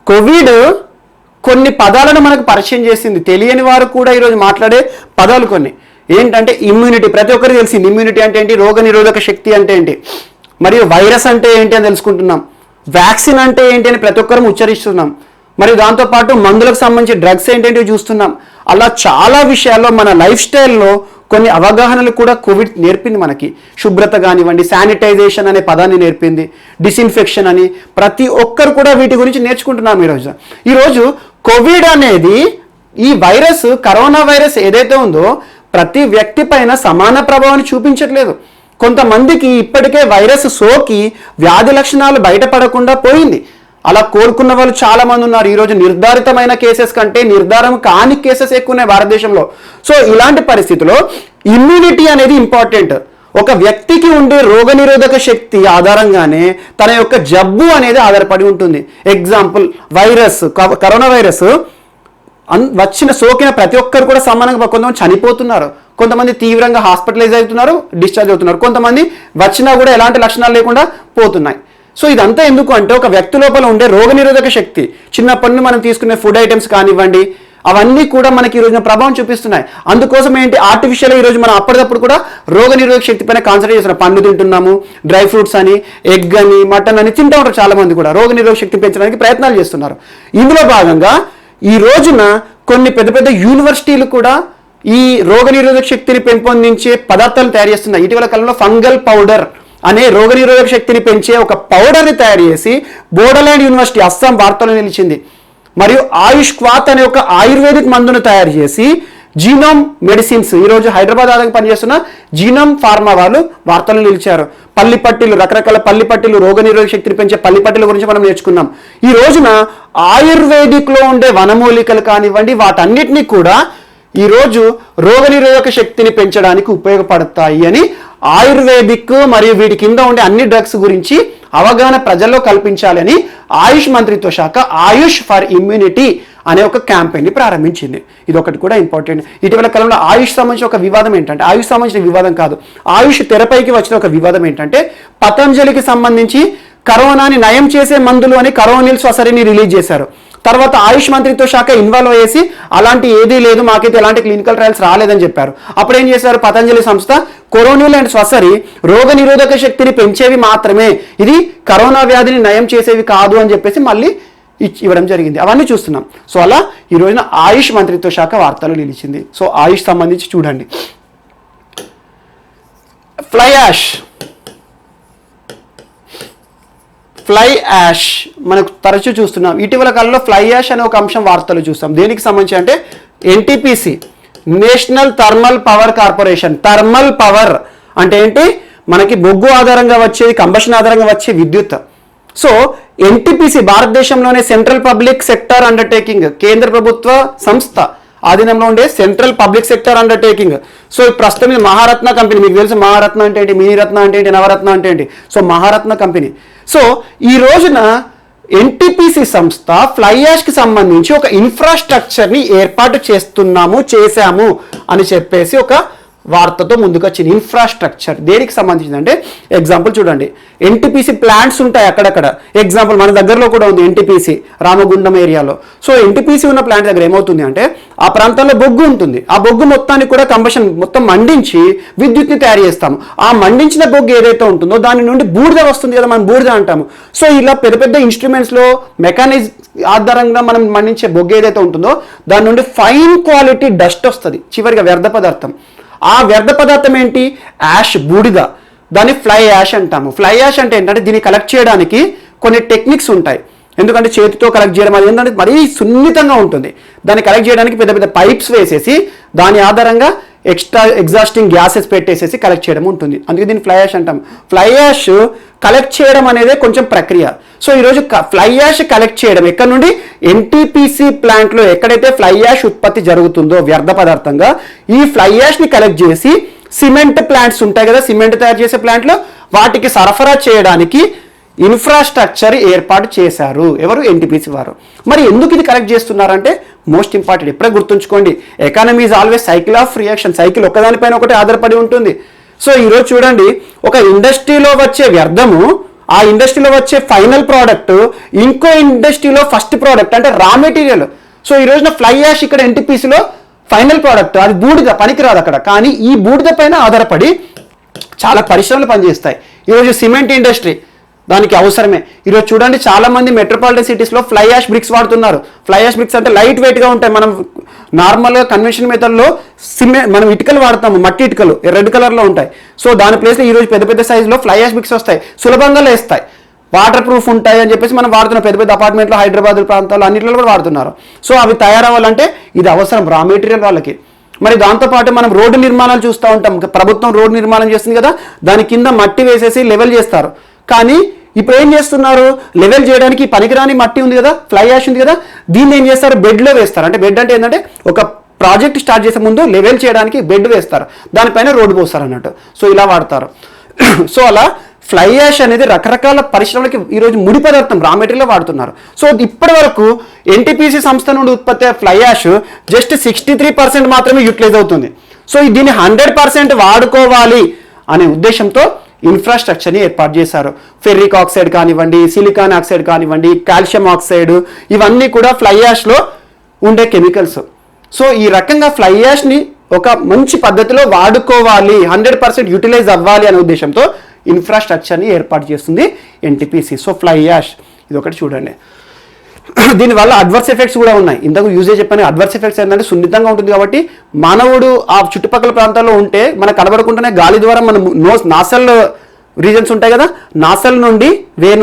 కోవిడ్ కొన్ని పదాలను మనకు పరిచయం చేసింది. తెలియని వారు కూడా ఈరోజు మాట్లాడే పదాలు కొన్ని. ఏంటంటే ఇమ్యూనిటీ ప్రతి ఒక్కరికి తెలిసింది. ఇమ్యూనిటీ అంటే ఏంటి, రోగ నిరోధక శక్తి అంటే ఏంటి, మరియు వైరస్ అంటే ఏంటి అని తెలుసుకుంటున్నాం. వ్యాక్సిన్ అంటే ఏంటి అని ప్రతి ఒక్కరం ఉచ్చరిస్తున్నాం. మరియు దాంతోపాటు మందులకు సంబంధించి డ్రగ్స్ ఏంటంటే చూస్తున్నాం. అలా చాలా విషయాల్లో మన లైఫ్ స్టైల్లో కొన్ని అవగాహనలు కూడా కోవిడ్ నేర్పింది మనకి. శుభ్రత కానివ్వండి, శానిటైజేషన్ అనే పదాన్ని నేర్పింది, డిస్ఇన్ఫెక్షన్ అని ప్రతి ఒక్కరు కూడా వీటి గురించి నేర్చుకుంటున్నాం ఈరోజు కోవిడ్ అనేది ఈ వైరస్, కరోనా వైరస్ ఏదైతే ఉందో ప్రతి వ్యక్తి పైన సమాన ప్రభావాన్ని చూపించట్లేదు. కొంతమందికి ఇప్పటికే వైరస్ సోకి వ్యాధి లక్షణాలు బయటపడకుండా పోయింది. అలా కోలుకున్న వాళ్ళు చాలా మంది ఉన్నారు. ఈరోజు నిర్ధారితమైన కేసెస్ కంటే నిర్ధారం కాని కేసెస్ ఎక్కువ ఉన్నాయి భారతదేశంలో. సో ఇలాంటి పరిస్థితుల్లో ఇమ్యూనిటీ అనేది ఇంపార్టెంట్. ఒక వ్యక్తికి ఉండే రోగనిరోధక శక్తి ఆధారంగానే తన యొక్క జబ్బు అనేది ఆధారపడి ఉంటుంది. ఎగ్జాంపుల్ వైరస్, కరోనా వైరస్ వచ్చిన సోకిన ప్రతి ఒక్కరు కూడా సమానంగా, కొంతమంది చనిపోతున్నారు, కొంతమంది తీవ్రంగా హాస్పిటలైజ్ అవుతున్నారు, డిశ్చార్జ్ అవుతున్నారు, కొంతమంది వచ్చినా కూడా ఎలాంటి లక్షణాలు లేకుండా పోతున్నాయి. సో ఇదంతా ఎందుకు అంటే ఒక వ్యక్తి లోపల ఉండే రోగనిరోధక శక్తి, చిన్నప్పటి నుండి మనం తీసుకునే ఫుడ్ ఐటమ్స్ కానివ్వండి, అవన్నీ కూడా మనకి ఈ రోజున ప్రభావం చూపిస్తున్నాయి. అందుకోసం ఏంటి, ఆర్టిఫిషియల్ ఈ రోజు మనం అప్పటికప్పుడు కూడా రోగనిరోధక శక్తి పైన కాన్సన్ట్రేట్ చేస్తున్నాం. పండ్లు తింటున్నాము, డ్రై ఫ్రూట్స్ అని, ఎగ్ అని, మటన్ అని తింటూ ఉంటారు చాలా మంది కూడా. రోగనిరోధక శక్తి పెంచడానికి ప్రయత్నాలు చేస్తున్నారు. ఇందులో భాగంగా ఈ రోజున కొన్ని పెద్ద పెద్ద యూనివర్సిటీలు కూడా ఈ రోగనిరోధక శక్తిని పెంపొందించే పదార్థాలను తయారు చేస్తున్నాయి. ఇటీవల కాలంలో ఫంగల్ పౌడర్ అనే రోగనిరోధక శక్తిని పెంచే ఒక పౌడర్ని తయారు చేసి బోడోల్యాండ్ యూనివర్సిటీ అస్సాం వార్తల్లో నిలిచింది. మరియు ఆయుష్ క్వాత్ అనే ఒక ఆయుర్వేదిక్ మందును తయారు చేసి జీనోమ్ మెడిసిన్స్, ఈరోజు హైదరాబాద్ ఆదానికి పనిచేస్తున్న జీనోమ్ ఫార్మా వాళ్ళు వార్తలు నిలిచారు. పల్లిపట్టీలు, రకరకాల పల్లిపట్టీలు, రోగనిరోధక శక్తిని పెంచే పల్లిపట్టీల గురించి మనం నేర్చుకున్నాం. ఈ రోజున ఆయుర్వేదిక్లో ఉండే వనమూలికలు కానివ్వండి, వాటన్నిటినీ కూడా ఈరోజు రోగనిరోధక శక్తిని పెంచడానికి ఉపయోగపడతాయి అని ఆయుర్వేదిక్ మరియు వీటి కింద ఉండే అన్ని డ్రగ్స్ గురించి అవగాహన ప్రజల్లో కల్పించాలి అని ఆయుష్ మంత్రిత్వ శాఖ ఆయుష్ ఫర్ ఇమ్యూనిటీ అనే ఒక క్యాంపెయిన్ని ప్రారంభించింది. ఇది ఒకటి కూడా ఇంపార్టెంట్. ఇటీవల కాలంలో ఆయుష్ సంబంధించిన ఒక వివాదం ఏంటంటే, ఆయుష్ సంబంధించిన వివాదం కాదు, ఆయుష్ తెరపైకి వచ్చిన ఒక వివాదం ఏంటంటే, పతంజలికి సంబంధించి కరోనాని నయం చేసే మందులు అని కరోనిల్ స్వసరిని రిలీజ్ చేశారు. తర్వాత ఆయుష్ మంత్రిత్వ శాఖ ఇన్వాల్వ్ అయ్యేసి అలాంటి ఏదీ లేదు, మాకైతే ఎలాంటి క్లినికల్ ట్రయల్స్ రాలేదని చెప్పారు. అప్పుడు ఏం చేశారు, పతంజలి సంస్థ కొరోనిల్ అండ్ స్వసరి రోగ నిరోధక శక్తిని పెంచేవి మాత్రమే, ఇది కరోనా వ్యాధిని నయం చేసేవి కాదు అని చెప్పేసి మళ్ళీ ఇవ్వడం జరిగింది. అవన్నీ చూస్తున్నాం. సో అలా ఈ రోజున ఆయుష్ మంత్రిత్వ శాఖ వార్తలు నిలిచింది. సో ఆయుష్ సంబంధించి చూడండి, ఫ్లై యాష్ మనకు తరచూ చూస్తున్నాం. ఇటీవల కాలంలో ఫ్లై యాష్ అనే ఒక అంశం వార్తలు చూస్తాం. దేనికి సంబంధించి అంటే NTPC, national thermal power corporation. Thermal power అంటే ఏంటి, మనకి బొగ్గు ఆధారంగా వచ్చేది, కంబషన్ ఆధారంగా వచ్చే విద్యుత్. సో ఎన్టీపీసీ భారతదేశంలోనే సెంట్రల్ పబ్లిక్ సెక్టర్ అండర్టేకింగ్, కేంద్ర ప్రభుత్వ సంస్థ ఆధీనంలో ఉండే central public sector undertaking. So ప్రస్తుతం ఇది మహారత్న కంపెనీ. మీకు తెలుసు మహారత్న అంటే ఏంటి, మినీరత్న అంటే ఏంటి, నవరత్న అంటే ఏంటి. So Maharatna company. సో ఈ రోజున ఎన్టీపీసీ సంస్థ ఫ్లై యాష్కి సంబంధించి ఒక ఇన్ఫ్రాస్ట్రక్చర్ని ఏర్పాటు చేశాము అని చెప్పేసి ఒక వార్తతో ముందుకు వచ్చింది. ఇన్ఫ్రాస్ట్రక్చర్ దేనికి సంబంధించిందంటే, ఎగ్జాంపుల్ చూడండి, ఎన్టీపీసీ ప్లాంట్స్ ఉంటాయి అక్కడక్కడ. ఎగ్జాంపుల్ మన దగ్గరలో కూడా ఉంది ఎన్టీపీసీ, రామగుండం ఏరియాలో. సో ఎన్టీపీసీ ఉన్న ప్లాంట్ దగ్గర ఏమవుతుంది అంటే, ఆ ప్రాంతంలో బొగ్గు ఉంటుంది. ఆ బొగ్గు మొత్తాన్ని కూడా కంబషన్ మొత్తం మండించి విద్యుత్ని తయారు చేస్తాము. ఆ మండించిన బొగ్గు ఏదైతే ఉంటుందో దాని నుండి బూడిద వస్తుంది కదా, మనం బూడిద అంటాము. సో ఇలా పెద్ద పెద్ద ఇన్స్ట్రుమెంట్స్లో మెకానిజం ఆధారంగా మనం మండించే బొగ్గు ఏదైతే ఉంటుందో దాని నుండి ఫైన్ క్వాలిటీ డస్ట్ వస్తుంది, చివరిగా వ్యర్థ పదార్థం. ఆ వ్యర్థ పదార్థం ఏంటి, యాష్, బూడిద. దాన్ని ఫ్లై యాష్ అంటాము. ఫ్లై యాష్ అంటే ఏంటంటే, దీన్ని కలెక్ట్ చేయడానికి కొన్ని టెక్నిక్స్ ఉంటాయి. ఎందుకంటే చేతితో కలెక్ట్ చేయడం అది ఏంటంటే మరీ సున్నితంగా ఉంటుంది. దాన్ని కలెక్ట్ చేయడానికి పెద్ద పెద్ద పైప్స్ వేసేసి దాని ఆధారంగా ఎగ్జాస్టింగ్ గ్యాసెస్ పెట్టేసేసి కలెక్ట్ చేయడం ఉంటుంది. అందుకే దీన్ని ఫ్లై యాష్ అంటాం. ఫ్లై యాష్ కలెక్ట్ చేయడం అనేది కొంచెం ప్రక్రియ. సో ఈరోజు ఫ్లై యాష్ కలెక్ట్ చేయడం ఎక్కడ నుండి, ఎన్టీపీసీ ప్లాంట్లో ఎక్కడైతే ఫ్లై యాష్ ఉత్పత్తి జరుగుతుందో వ్యర్థ పదార్థంగా, ఈ ఫ్లై యాష్ని కలెక్ట్ చేసి సిమెంట్ ప్లాంట్స్ ఉంటాయి కదా, సిమెంట్ తయారు చేసే ప్లాంట్లో వాటికి సరఫరా చేయడానికి ఇన్ఫ్రాస్ట్రక్చర్ ఏర్పాటు చేశారు. ఎవరు? ఎన్టీపీసీ వారు. మరి ఎందుకు ఇది కలెక్ట్ చేస్తున్నారంటే మోస్ట్ ఇంపార్టెంట్, ఎప్పుడే గుర్తుంచుకోండి, economy is always cycle of reaction. Cycle ఒకదానిపైన ఒకటి ఆధారపడి ఉంటుంది. సో ఈరోజు చూడండి, ఒక ఇండస్ట్రీలో వచ్చే వ్యర్థము, ఆ ఇండస్ట్రీలో వచ్చే ఫైనల్ ప్రోడక్ట్ ఇంకో ఇండస్ట్రీలో ఫస్ట్ ప్రోడక్ట్ అంటే రా మెటీరియల్. సో ఈ రోజున ఫ్లై యాష్ ఇక్కడ ఎన్టీపీసీలో ఫైనల్ ప్రోడక్ట్, అది బూడిద, పనికిరాదు అక్కడ. కానీ ఈ బూడిద పైన ఆధారపడి చాలా పరిశ్రమలు పనిచేస్తాయి. ఈరోజు సిమెంట్ ఇండస్ట్రీ దానికి అవసరమే. ఈరోజు చూడండి, చాలా మంది మెట్రోపాలిటన్ సిటీస్లో ఫ్లై యాష్ బ్రిక్స్ వాడుతున్నారు. ఫ్లై యాష్ బ్రిక్స్ అంటే లైట్ వెయిట్గా ఉంటాయి. మనం నార్మల్గా కన్వెన్షన్ మెథడ్లో మనం ఇటుకలు వాడతాము, మట్టి ఇటుకలు రెడ్ కలర్లో ఉంటాయి. సో దాని ప్లేస్లో ఈరోజు పెద్ద పెద్ద సైజులో ఫ్లై యాష్ బ్రిక్స్ వస్తాయి, సులభంగా లేస్తాయి, వాటర్ ప్రూఫ్ ఉంటాయి అని చెప్పేసి మనం వాడుతున్నాం. పెద్ద పెద్ద అపార్ట్మెంట్లో హైదరాబాద్ ప్రాంతాల్లో అన్నింటిలో కూడా వాడుతున్నారు. సో అవి తయారవ్వాలంటే ఇది అవసరం, రా మెటీరియల్ వాళ్ళకి. మరి దాంతోపాటు మనం రోడ్డు నిర్మాణాలు చూస్తూ ఉంటాం. ప్రభుత్వం రోడ్డు నిర్మాణం చేస్తుంది కదా, దాని కింద మట్టి వేసేసి లెవెల్ చేస్తారు. కానీ ఇప్పుడు ఏం చేస్తున్నారు, లెవెల్ చేయడానికి పనికిరాని మట్టి ఉంది కదా, ఫ్లై యాష్ ఉంది కదా, దీన్ని ఏం చేస్తారు, బెడ్లో వేస్తారు. అంటే బెడ్ అంటే ఏంటంటే ఒక ప్రాజెక్ట్ స్టార్ట్ చేసే ముందు లెవెల్ చేయడానికి బెడ్ వేస్తారు, దానిపైన రోడ్డు పోస్తారు అన్నట్టు. సో ఇలా వాడతారు. సో అలా ఫ్లై యాష్ అనేది రకరకాల పరిశ్రమలకి ఈరోజు ముడి పదార్థం, రా మెటీరియల్ వాడుతున్నారు. సో ఇప్పటి వరకు ఎన్టీపీసీ సంస్థ నుండి ఉత్పత్తి అయ్యే ఫ్లై యాష్ జస్ట్ 63% మాత్రమే యూటిలైజ్ అవుతుంది. సో దీన్ని 100% వాడుకోవాలి అనే ఉద్దేశంతో ఇన్ఫ్రాస్ట్రక్చర్ని ఏర్పాటు చేశారు. ఫెర్రిక్ ఆక్సైడ్ కానివ్వండి, సిలికాన్ ఆక్సైడ్ కానివ్వండి, కాల్షియం ఆక్సైడ్, ఇవన్నీ కూడా ఫ్లై యాష్లో ఉండే కెమికల్స్. సో ఈ రకంగా ఫ్లై యాష్ని ఒక మంచి పద్ధతిలో వాడుకోవాలి, 100% యూటిలైజ్ అవ్వాలి అనే ఉద్దేశంతో ఇన్ఫ్రాస్ట్రక్చర్ని ఏర్పాటు చేస్తుంది ఎన్టీపీసీ. సో ఫ్లై యాష్ ఇది ఒకటి చూడండి. దీనివల్ల అడ్వర్స్ ఎఫెక్ట్స్ కూడా ఉన్నాయి. ఇంతకు యూజేజ్ చెప్పాను, అడ్వర్స్ ఎఫెక్ట్స్ ఏంటంటే సున్నితంగా ఉంటుంది కాబట్టి మానవుడు ఆ చుట్టుపక్కల ప్రాంతాల్లో ఉంటే మనకు కనబడకుండానే గాలి ద్వారా మన నాసల్ రీజన్స్ ఉంటాయి కదా, నాసల్ నుండి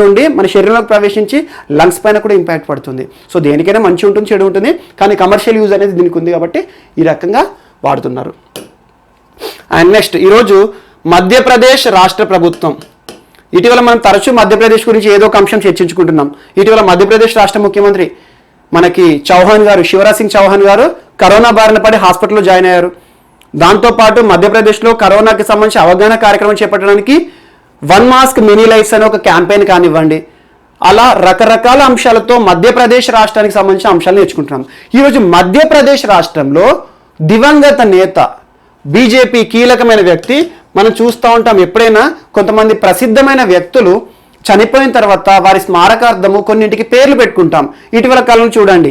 నుండి మన శరీరంలోకి ప్రవేశించి లంగ్స్ పైన కూడా ఇంపాక్ట్ పడుతుంది. సో దేనికైనా మంచి ఉంటుంది, చెడు ఉంటుంది, కానీ కమర్షియల్ యూజ్ అనేది దీనికి ఉంది కాబట్టి ఈ రకంగా వాడుతున్నారు. అండ్ నెక్స్ట్, ఈరోజు మధ్యప్రదేశ్ రాష్ట్ర ప్రభుత్వం, ఇటీవల మనం తరచూ మధ్యప్రదేశ్ గురించి ఏదో ఒక అంశం చర్చించుకుంటున్నాం. ఇటీవల మధ్యప్రదేశ్ రాష్ట్ర ముఖ్యమంత్రి మనకి చౌహాన్ గారు, శివరాజ్ సింగ్ చౌహాన్ గారు కరోనా బారిన పడి హాస్పిటల్లో జాయిన్ అయ్యారు. దాంతోపాటు మధ్యప్రదేశ్లో కరోనాకి సంబంధించి అవగాహన కార్యక్రమం చేపట్టడానికి వన్ మాస్క్ మినీ లైఫ్స్ అనే ఒక క్యాంపెయిన్ కానివ్వండి, అలా రకరకాల అంశాలతో మధ్యప్రదేశ్ రాష్ట్రానికి సంబంధించిన అంశాలు నేర్చుకుంటున్నాం. ఈరోజు మధ్యప్రదేశ్ రాష్ట్రంలో దివంగత నేత, బీజేపీ కీలకమైన వ్యక్తి, మనం చూస్తూ ఉంటాం ఎప్పుడైనా కొంతమంది ప్రసిద్ధమైన వ్యక్తులు చనిపోయిన తర్వాత వారి స్మారకార్థము కొన్నింటికి పేర్లు పెట్టుకుంటాం. ఇటీవల కాలంలో చూడండి,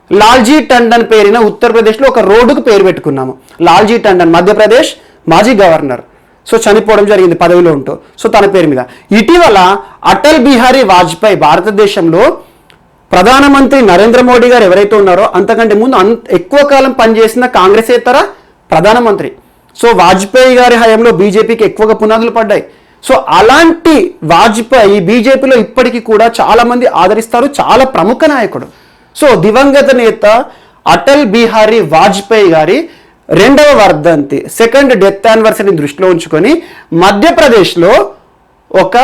లాల్జీ టండన్ పేరిన ఉత్తరప్రదేశ్లో ఒక రోడ్డుకు పేరు పెట్టుకున్నాము. లాల్జీ టండన్ మధ్యప్రదేశ్ మాజీ గవర్నర్. సో చనిపోవడం జరిగింది పదవిలో ఉంటూ, సో తన పేరు మీద. ఇటీవల అటల్ బిహారీ వాజ్పేయి, భారతదేశంలో ప్రధానమంత్రి నరేంద్ర మోడీ గారు ఎవరైతే ఉన్నారో అంతకంటే ముందు ఎక్కువ కాలం పనిచేసిన కాంగ్రెసేతర ప్రధానమంత్రి. సో వాజ్పేయి గారి హయాంలో బీజేపీకి ఎక్కువగా పునాదులు పడ్డాయి. సో అలాంటి వాజ్పేయి బీజేపీలో ఇప్పటికీ కూడా చాలా మంది ఆదరిస్తారు, చాలా ప్రముఖ నాయకుడు. సో దివంగత నేత అటల్ బిహారీ వాజ్పేయి గారి 2వ వర్ధంతి, సెకండ్ డెత్ యానివర్సరీని దృష్టిలో ఉంచుకొని మధ్యప్రదేశ్లో ఒక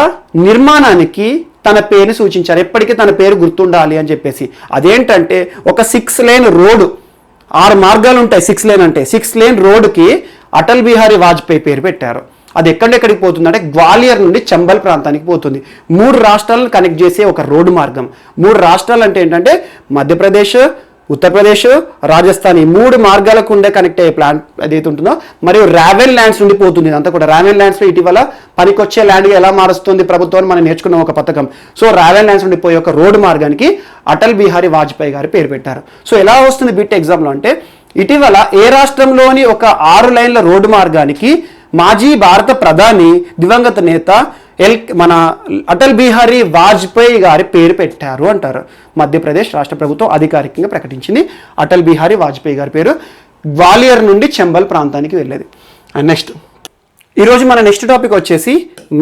నిర్మాణానికి తన పేరుని సూచించారు. ఎప్పటికీ తన పేరు గుర్తుండాలి అని చెప్పేసి. అదేంటంటే ఒక 6 లేన్ రోడ్డు, 6 మార్గాలు ఉంటాయి. 6 లేన్ అంటే 6 లేన్ రోడ్డుకి అటల్ బిహారీ వాజ్పేయి పేరు పెట్టారు. అది ఎక్కడెక్కడికి పోతుందంటే గ్వాలియర్ నుండి చంబల్ ప్రాంతానికి పోతుంది. 3 రాష్ట్రాలను కనెక్ట్ చేసే ఒక రోడ్డు మార్గం. 3 రాష్ట్రాలు అంటే ఏంటంటే మధ్యప్రదేశ్, ఉత్తరప్రదేశ్, రాజస్థాన్, ఈ 3 మార్గాలకు ఉండే కనెక్ట్ అయ్యే ప్లాన్ ఏదైతే ఉంటుందో, మరియు రావెన్ ల్యాండ్స్ నుండి పోతుంది. ఇదంతా కూడా రావెన్ ల్యాండ్స్లో ఇటీవల పనికొచ్చే ల్యాండ్గా ఎలా మారుస్తుంది ప్రభుత్వం మనం నేర్చుకున్నాం ఒక పథకం. సో రావెన్ ల్యాండ్స్ నుండి పోయే ఒక రోడ్డు మార్గానికి అటల్ బిహారీ వాజ్పేయి గారి పేరు పెట్టారు. సో ఎలా వస్తుంది బిట్ ఎగ్జామ్లో అంటే, ఇటీవల ఏ రాష్ట్రంలోని ఒక 6 లైన్ల రోడ్డు మార్గానికి మాజీ భారత ప్రధాని దివంగత నేత మన అటల్ బిహారీ వాజ్పేయి గారి పేరు పెట్టారు అంటారు. మధ్యప్రదేశ్ రాష్ట్ర ప్రభుత్వం అధికారికంగా ప్రకటించింది. అటల్ బిహారీ వాజ్పేయి గారి పేరు గ్వాలియర్ నుండి చంబల్ ప్రాంతానికి వెళ్ళేది. అండ్ నెక్స్ట్, ఈరోజు మన నెక్స్ట్ టాపిక్ వచ్చేసి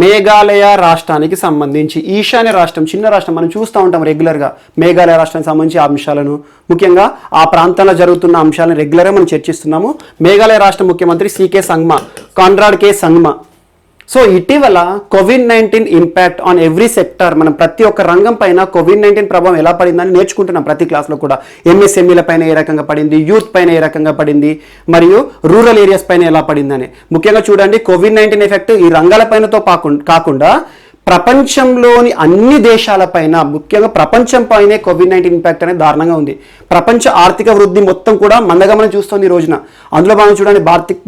మేఘాలయ రాష్ట్రానికి సంబంధించి ఈశాన్య రాష్ట్రం, చిన్న రాష్ట్రం, మనం చూస్తూ ఉంటాం రెగ్యులర్గా మేఘాలయ రాష్ట్రానికి సంబంధించి అంశాలను, ముఖ్యంగా ఆ ప్రాంతంలో జరుగుతున్న అంశాలను రెగ్యులర్గా మనం చర్చిస్తున్నాము. మేఘాలయ రాష్ట్ర ముఖ్యమంత్రి సికే సంగ్మా, కాన్రాడ్ కే సంగ్మా. సో ఇటీవల COVID-19 impact on every sector, మనం ప్రతి ఒక్క రంగం పైన COVID-19 ప్రభావం ఎలా పడిందని నేర్చుకుంటున్నాం ప్రతి క్లాస్లో కూడా. MSMEల పైన ఏ రకంగా పడింది, యూత్ పైన ఏ రకంగా పడింది, మరియు రూరల్ ఏరియాస్ పైన ఎలా పడిందని. ముఖ్యంగా చూడండి, COVID-19 ఎఫెక్ట్ ఈ రంగాలపైనతో కాకుండా ప్రపంచంలోని అన్ని దేశాలపైన, ముఖ్యంగా ప్రపంచం పైనే COVID-19 ఇంపాక్ట్ అనేది దారుణంగా ఉంది. ప్రపంచ ఆర్థిక వృద్ధి మొత్తం కూడా మందగమనం చూస్తుంది ఈ రోజున. అందులో మనం చూడండి,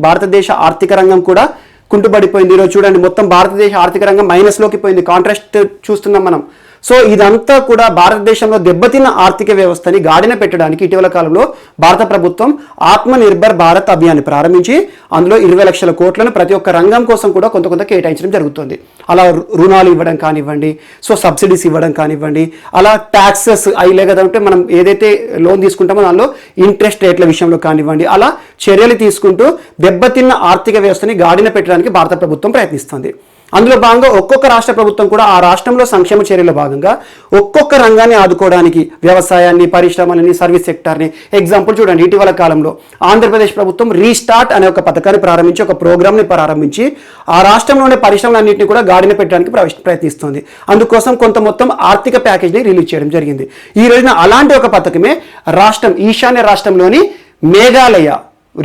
భారతదేశ ఆర్థిక రంగం కూడా కుంటుపడిపోయింది. ఈరోజు చూడండి, మొత్తం భారతదేశ ఆర్థిక రంగం మైనస్లోకి పోయింది. కాంట్రాస్ట్ చూస్తున్నాం మనం. సో ఇదంతా కూడా భారతదేశంలో దెబ్బతిన్న ఆర్థిక వ్యవస్థని గాడిన పెట్టడానికి ఇటీవల కాలంలో భారత ప్రభుత్వం ఆత్మనిర్భర్ భారత్ అభియాన్ని ప్రారంభించి అందులో 20 లక్షల కోట్లను ప్రతి ఒక్క రంగం కోసం కూడా కొంత కేటాయించడం జరుగుతుంది. అలా రుణాలు ఇవ్వడం కానివ్వండి, సో సబ్సిడీస్ ఇవ్వడం కానివ్వండి, అలా ట్యాక్సెస్ అయ్యలే కదంటే మనం ఏదైతే లోన్ తీసుకుంటామో దానిలో ఇంట్రెస్ట్ రేట్ల విషయంలో కానివ్వండి, అలా చర్యలు తీసుకుంటూ దెబ్బతిన్న ఆర్థిక వ్యవస్థని గాడిన పెట్టడానికి భారత ప్రభుత్వం ప్రయత్నిస్తుంది. అందులో భాగంగా ఒక్కొక్క రాష్ట్ర ప్రభుత్వం కూడా ఆ రాష్ట్రంలో సంక్షేమ చర్యల భాగంగా ఒక్కొక్క రంగాన్ని ఆదుకోవడానికి, వ్యవసాయాన్ని, పరిశ్రమలని, సర్వీస్ సెక్టార్ని, ఎగ్జాంపుల్ చూడండి, ఇటీవల కాలంలో ఆంధ్రప్రదేశ్ ప్రభుత్వం రీస్టార్ట్ అనే ఒక పథకాన్ని ప్రారంభించి, ఒక ప్రోగ్రామ్ని ప్రారంభించి ఆ రాష్ట్రంలోని పరిశ్రమలన్నింటినీ కూడా గాడిన పెట్టడానికి ప్రయత్నిస్తుంది. అందుకోసం కొంత మొత్తం ఆర్థిక ప్యాకేజ్ని రిలీజ్ చేయడం జరిగింది. ఈ రోజున అలాంటి ఒక పథకమే ఈశాన్య రాష్ట్రంలోని మేఘాలయ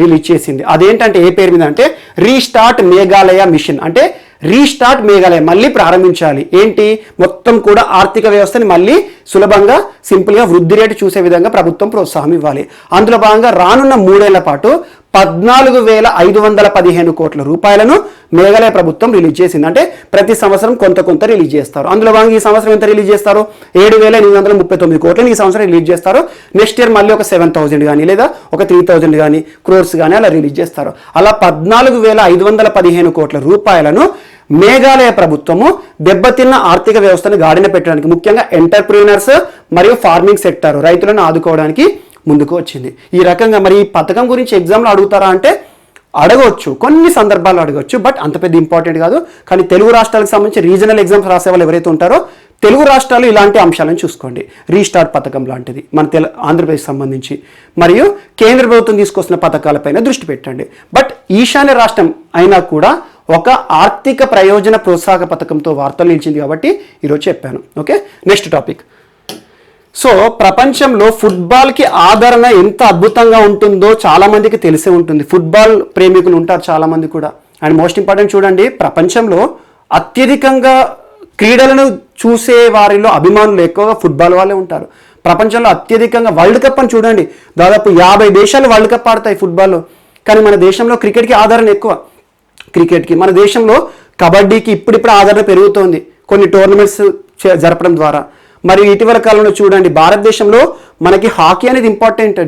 రిలీజ్ చేసింది. అదేంటంటే ఏ పేరు మీద అంటే రీస్టార్ట్ మేఘాలయ మిషన్. అంటే రీస్టార్ట్ మేఘాలయ, మళ్ళీ ప్రారంభించాలి. ఏంటి, మొత్తం కూడా ఆర్థిక వ్యవస్థని మళ్ళీ సులభంగా, సింపుల్గా వృద్ధి రేటు చూసే విధంగా ప్రభుత్వం ప్రోత్సాహం ఇవ్వాలి. అందులో భాగంగా రానున్న 3 ఏళ్ల పాటు 14,515 కోట్ల రూపాయలను మేఘాలయ ప్రభుత్వం రిలీజ్ చేసింది. అంటే ప్రతి సంవత్సరం కొంత రిలీజ్ చేస్తారు. అందులో భాగంగా ఈ సంవత్సరం ఎంత రిలీజ్ చేస్తారు, 7,839 కోట్లను ఈ సంవత్సరం రిలీజ్ చేస్తారు. నెక్స్ట్ ఇయర్ మళ్ళీ ఒక 7,000 కానీ లేదా ఒక 3,000 కానీ క్రోర్స్ కానీ అలా రిలీజ్ చేస్తారు. అలా 14,515 కోట్ల రూపాయలను మేఘాలయ ప్రభుత్వము దెబ్బతిన్న ఆర్థిక వ్యవస్థను గాడిన పెట్టడానికి, ముఖ్యంగా ఎంటర్ప్రీనర్స్ మరియు ఫార్మింగ్ సెక్టర్, రైతులను ఆదుకోవడానికి ముందుకు వచ్చింది. ఈ రకంగా మరి ఈ పథకం గురించి ఎగ్జామ్లో అడుగుతారా అంటే అడగవచ్చు, కొన్ని సందర్భాల్లో అడగవచ్చు, బట్ అంత పెద్ద ఇంపార్టెంట్ కాదు. కానీ తెలుగు రాష్ట్రాలకు సంబంధించి రీజనల్ ఎగ్జామ్స్ రాసే వాళ్ళు ఎవరైతే ఉంటారో తెలుగు రాష్ట్రాలు ఇలాంటి అంశాలను చూసుకోండి. రీస్టార్ట్ పథకం లాంటిది మన ఆంధ్రప్రదేశ్ సంబంధించి, మరియు కేంద్ర ప్రభుత్వం తీసుకొస్తున్న పథకాలపైన దృష్టి పెట్టండి. బట్ ఈశాన్య రాష్ట్రం అయినా కూడా ఒక ఆర్థిక ప్రయోజన ప్రోత్సాహక పథకంతో వార్తలు నిలిచింది కాబట్టి ఈరోజు చెప్పాను. Okay, next topic. సో ప్రపంచంలో ఫుట్బాల్కి ఆదరణ ఎంత అద్భుతంగా ఉంటుందో చాలామందికి తెలిసే ఉంటుంది. ఫుట్బాల్ ప్రేమికులు ఉంటారు చాలామంది కూడా. అండ్ మోస్ట్ ఇంపార్టెంట్ చూడండి, ప్రపంచంలో అత్యధికంగా క్రీడలను చూసే వారిలో అభిమానులు ఎక్కువగా ఫుట్బాల్ వాళ్ళే ఉంటారు. ప్రపంచంలో అత్యధికంగా వరల్డ్ కప్ అని చూడండి, దాదాపు 50 దేశాలు వరల్డ్ కప్ ఆడతాయి ఫుట్బాల్లో. కానీ మన దేశంలో క్రికెట్కి ఆదరణ ఎక్కువ. క్రికెట్కి, మన దేశంలో కబడ్డీకి ఇప్పుడిప్పుడు ఆదరణ పెరుగుతోంది కొన్ని టోర్నమెంట్స్ జరపడం ద్వారా. మరి ఇటీవల కాలంలో చూడండి, భారతదేశంలో మనకి హాకీ అనేది ఇంపార్టెంట్.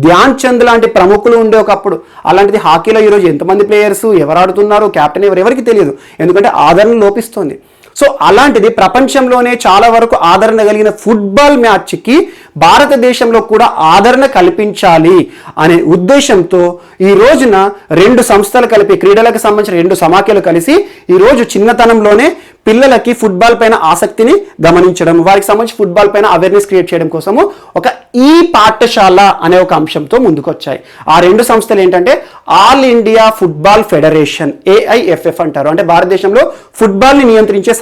ధ్యాన్ చంద్ లాంటి ప్రముఖులు ఉండే ఒకప్పుడు. అలాంటిది హాకీలో ఈరోజు ఎంతమంది ప్లేయర్స్, ఎవరు ఆడుతున్నారు, కెప్టెన్ ఎవరికి తెలియదు, ఎందుకంటే ఆదరణ లోపిస్తోంది. సో అలాంటిది ప్రపంచంలోనే చాలా వరకు ఆదరణ కలిగిన ఫుట్బాల్ మ్యాచ్కి భారతదేశంలో కూడా ఆదరణ కల్పించాలి అనే ఉద్దేశంతో ఈ రోజున 2 సంస్థలు కలిపి, క్రీడలకు సంబంధించిన 2 సమాఖ్యలు కలిసి ఈరోజు చిన్నతనంలోనే పిల్లలకి ఫుట్బాల్ పైన ఆసక్తిని గమనించడం, వారికి సంబంధించి ఫుట్బాల్ పైన అవేర్నెస్ క్రియేట్ చేయడం కోసము ఒక ఈ పాఠశాల అనే ఒక అంశంతో ముందుకు వచ్చాయి. ఆ 2 సంస్థలు ఏంటంటే all India football federation, AIFF అంటారు. అంటే భారతదేశంలో ఫుట్బాల్ని నియంత్రించే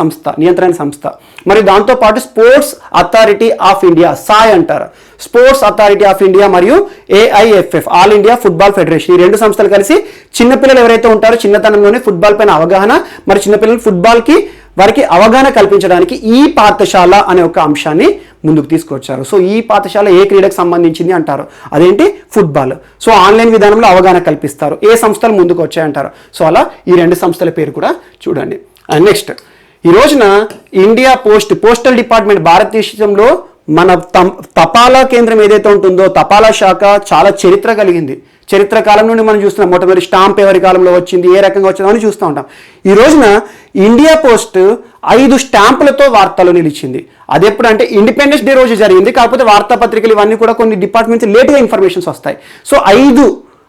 నియంత్రణ సంస్థ. మరి దాంతోపాటు sports authority of India, Sai అంటారు. స్పోర్ట్స్ అథారిటీ ఆఫ్ ఇండియా మరియు AIFF, all India football federation, ఈ 2 సంస్థలు కలిసి చిన్నపిల్లలు ఎవరైతే ఉంటారో చిన్నతనంలోనే ఫుట్బాల్ పైన అవగాహన, మరి చిన్నపిల్లలు ఫుట్బాల్కి వారికి అవగాహన కల్పించడానికి ఈ పాఠశాల అనే ఒక అంశాన్ని ముందుకు తీసుకొచ్చారు. సో ఈ పాఠశాల ఏ క్రీడకు సంబంధించింది అంటారు, అదేంటి ఫుట్బాల్. సో ఆన్లైన్ విధానంలో అవగాహన కల్పిస్తారు. ఏ సంస్థలు ముందుకు వచ్చాయంటారు. సో అలా ఈ 2 సంస్థల పేరు కూడా చూడండి. అండ్ నెక్స్ట్, ఈ రోజున ఇండియా పోస్టల్ డిపార్ట్మెంట్, భారతదేశంలో మన తపాలా కేంద్రం ఏదైతే ఉంటుందో, తపాలా శాఖ చాలా చరిత్ర కలిగింది. చరిత్ర కాలం నుండి మనం చూస్తున్నాం. మొట్టమొదటి స్టాంప్ ఎవరి కాలంలో వచ్చింది, ఏ రకంగా వచ్చిందో అని చూస్తూ ఉంటాం. ఈ రోజున ఇండియా పోస్ట్ 5 స్టాంపులతో వార్తలు నిలిచింది. అది ఎప్పుడు అంటే ఇండిపెండెన్స్ డే రోజు జరిగింది. కాకపోతే వార్తాపత్రికలు ఇవన్నీ కూడా కొన్ని డిపార్ట్మెంట్స్ లేట్గా ఇన్ఫర్మేషన్స్ వస్తాయి. సో 5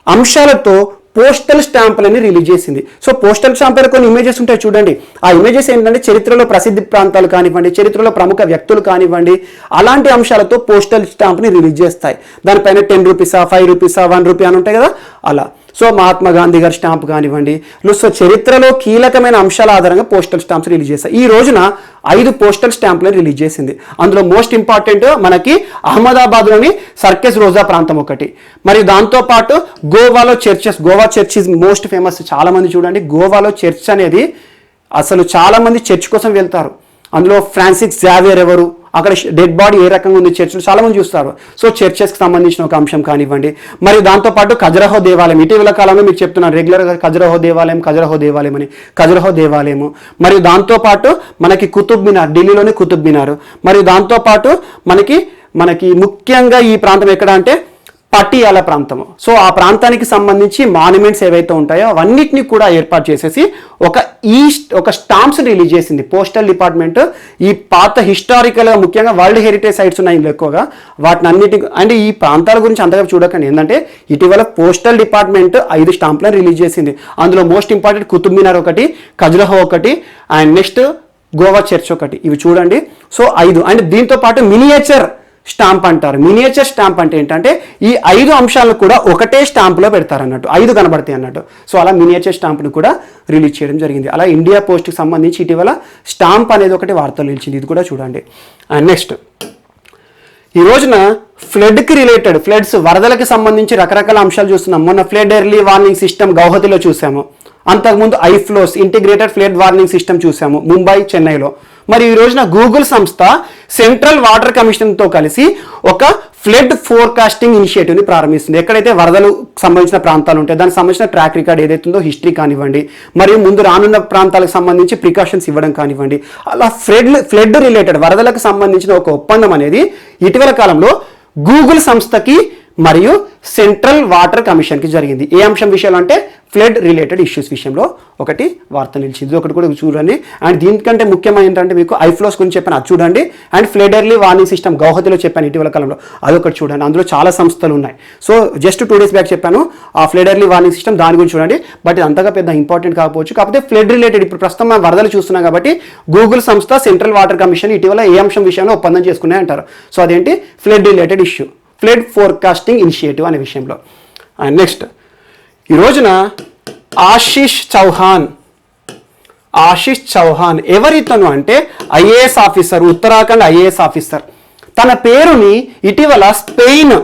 అంశాలతో పోస్టల్ స్టాంపులని రిలీజ్ చేసింది. సో పోస్టల్ స్టాంపులో కొన్ని ఇమేజెస్ ఉంటాయి చూడండి. ఆ ఇమేజెస్ ఏంటంటే చరిత్రలో ప్రసిద్ధి ప్రాంతాలు కానివ్వండి, చరిత్రలో ప్రముఖ వ్యక్తులు కానివ్వండి, అలాంటి అంశాలతో పోస్టల్ స్టాంప్ని రిలీజ్ చేస్తాయి. దానిపైన 10 రూపీసా, 5 రూపీసా, 1 రూపీ అని ఉంటాయి కదా అలా. సో మహాత్మా గాంధీ గారి స్టాంప్ కానివ్వండి, సో చరిత్రలో కీలకమైన అంశాల ఆధారంగా పోస్టల్ స్టాంప్స్ రిలీజ్ చేస్తాయి. ఈ రోజున 5 పోస్టల్ స్టాంపులను రిలీజ్ చేసింది. అందులో మోస్ట్ ఇంపార్టెంట్ మనకి అహ్మదాబాద్లోని సర్కెస్ రోజా ప్రాంతం ఒకటి. మరియు దాంతోపాటు గోవాలో churches, Goa church is most famous. చాలామంది చూడండి గోవాలో చర్చ్ అనేది అసలు చాలామంది చర్చ్ కోసం వెళ్తారు. అందులో ఫ్రాన్సిస్ జావియర్ ఎవరు, అక్కడ డెడ్ బాడీ ఏ రకంగా ఉంది చర్చిలో చాలామంది చూస్తారు. సో చర్చెస్కి సంబంధించిన ఒక అంశం కానివ్వండి. మరియు దాంతోపాటు ఖజురహో దేవాలయం, ఇటీవల కాలంలో మీకు చెప్తున్నాను రెగ్యులర్గా ఖజురహో దేవాలయం అని, ఖజురహో దేవాలయము. మరియు దాంతోపాటు మనకి కుతుబ్ మినార్, ఢిల్లీలోని కుతుబ్ మినార్. మరియు దాంతోపాటు మనకి ముఖ్యంగా ఈ ప్రాంతం ఎక్కడ అంటే పటియాలా ప్రాంతము. సో ఆ ప్రాంతానికి సంబంధించి మాన్యుమెంట్స్ ఏవైతే ఉంటాయో అవన్నిటిని కూడా ఏర్పాటు చేసేసి ఒక స్టాంప్స్ రిలీజ్ చేసింది పోస్టల్ డిపార్ట్మెంట్. ఈ పాత హిస్టారికల్గా ముఖ్యంగా వరల్డ్ హెరిటేజ్ సైట్స్ ఉన్నాయి ఎక్కువగా, వాటిని అన్నిటి అంటే ఈ ప్రాంతాల గురించి అంతగా చూడకండి. ఏంటంటే ఇటీవల పోస్టల్ డిపార్ట్మెంట్ 5 స్టాంప్లను రిలీజ్ చేసింది. అందులో మోస్ట్ ఇంపార్టెంట్ కుతుబ్ మినార్ ఒకటి, ఖజురహో ఒకటి, అండ్ నెక్స్ట్ గోవా చర్చ్ ఒకటి. ఇవి చూడండి. సో 5 అండ్ దీంతో పాటు మినియేచర్ స్టాంప్ అంటారు. మినియేచర్ స్టాంప్ అంటే ఏంటంటే ఈ 5 అంశాలను కూడా ఒకటే స్టాంపులో పెడతారు అన్నట్టు, 5 కనబడతాయి అన్నట్టు. సో అలా మినియేచర్ స్టాంప్ను కూడా రిలీజ్ చేయడం జరిగింది. అలా ఇండియా పోస్ట్కి సంబంధించి ఇటీవల స్టాంప్ అనేది ఒకటి వార్తలు నిలిచింది. ఇది కూడా చూడండి. అండ్ నెక్స్ట్ ఈ రోజున ఫ్లడ్స్ వరదలకి సంబంధించి రకరకాల అంశాలు చూస్తున్నాం. మొన్న ఫ్లడ్ ఎర్లీ వార్నింగ్ సిస్టమ్ గౌహతిలో చూసాము. అంతకుముందు ఐఫ్లోస్ ఇంటిగ్రేటెడ్ ఫ్లడ్ వార్నింగ్ సిస్టమ్ చూసాము ముంబై, చెన్నైలో. మరి ఈ రోజున గూగుల్ సంస్థ సెంట్రల్ వాటర్ కమిషన్తో కలిసి ఒక ఫ్లడ్ ఫోర్కాస్టింగ్ ఇనిషియేటివ్ని ప్రారంభిస్తుంది. ఎక్కడైతే వరదలు సంబంధించిన ప్రాంతాలు ఉంటాయి దానికి సంబంధించిన ట్రాక్ రికార్డ్ ఏదైతే ఉందో హిస్టరీ కానివ్వండి, మరియు ముందు రానున్న ప్రాంతాలకు సంబంధించి ప్రికాషన్స్ ఇవ్వడం కానివ్వండి, అలా ఫ్లడ్ రిలేటెడ్ వరదలకు సంబంధించిన ఒక ఒప్పందం అనేది ఇటీవల కాలంలో గూగుల్ సంస్థకి మరియు సెంట్రల్ వాటర్ కమిషన్కి జరిగింది. ఏ అంశం విషయంలో అంటే ఫ్లడ్ రిలేటెడ్ ఇష్యూస్ విషయంలో ఒకటి వార్త నిలిచింది. ఒకటి కూడా చూడండి. అండ్ దీనికంటే ముఖ్యమైన ఏంటంటే మీకు ఐఫ్లోస్ గురించి చెప్పాను, అది చూడండి. And flood early warning system గౌహతిలో చెప్పాను ఇటీవల కాలంలో, అదొకటి చూడండి. అందులో చాలా సంస్థలు ఉన్నాయి. సో జస్ట్ 2 days బ్యాక్ చెప్పాను ఆ ఫ్లడ్ ఎర్లీ వార్నింగ్ సిస్టమ్, దాని గురించి చూడండి. బట్ ఇది అంతగా పెద్ద ఇంపార్టెంట్ కాకపోవచ్చు. కాకపోతే ఫ్లడ్ రిలేటెడ్ ఇప్పుడు ప్రస్తుతం మనం వరదలు చూస్తున్నాం కాబట్టి గూగుల్ సంస్థ సెంట్రల్ వాటర్ కమిషన్ ఇటీవల ఏ అంశం విషయంలో ఒప్పందం చేసుకున్నాయి అంటారు. సో అదేంటి flood related issue, flood forecasting initiative అనే విషయంలో. అండ్ నెక్స్ట్ ఈ రోజున ఆశిష్ చౌహాన్ ఎవరితను అంటే IAS officer, Uttarakhand IAS officer. తన పేరుని ఇటీవల స్పెయిన్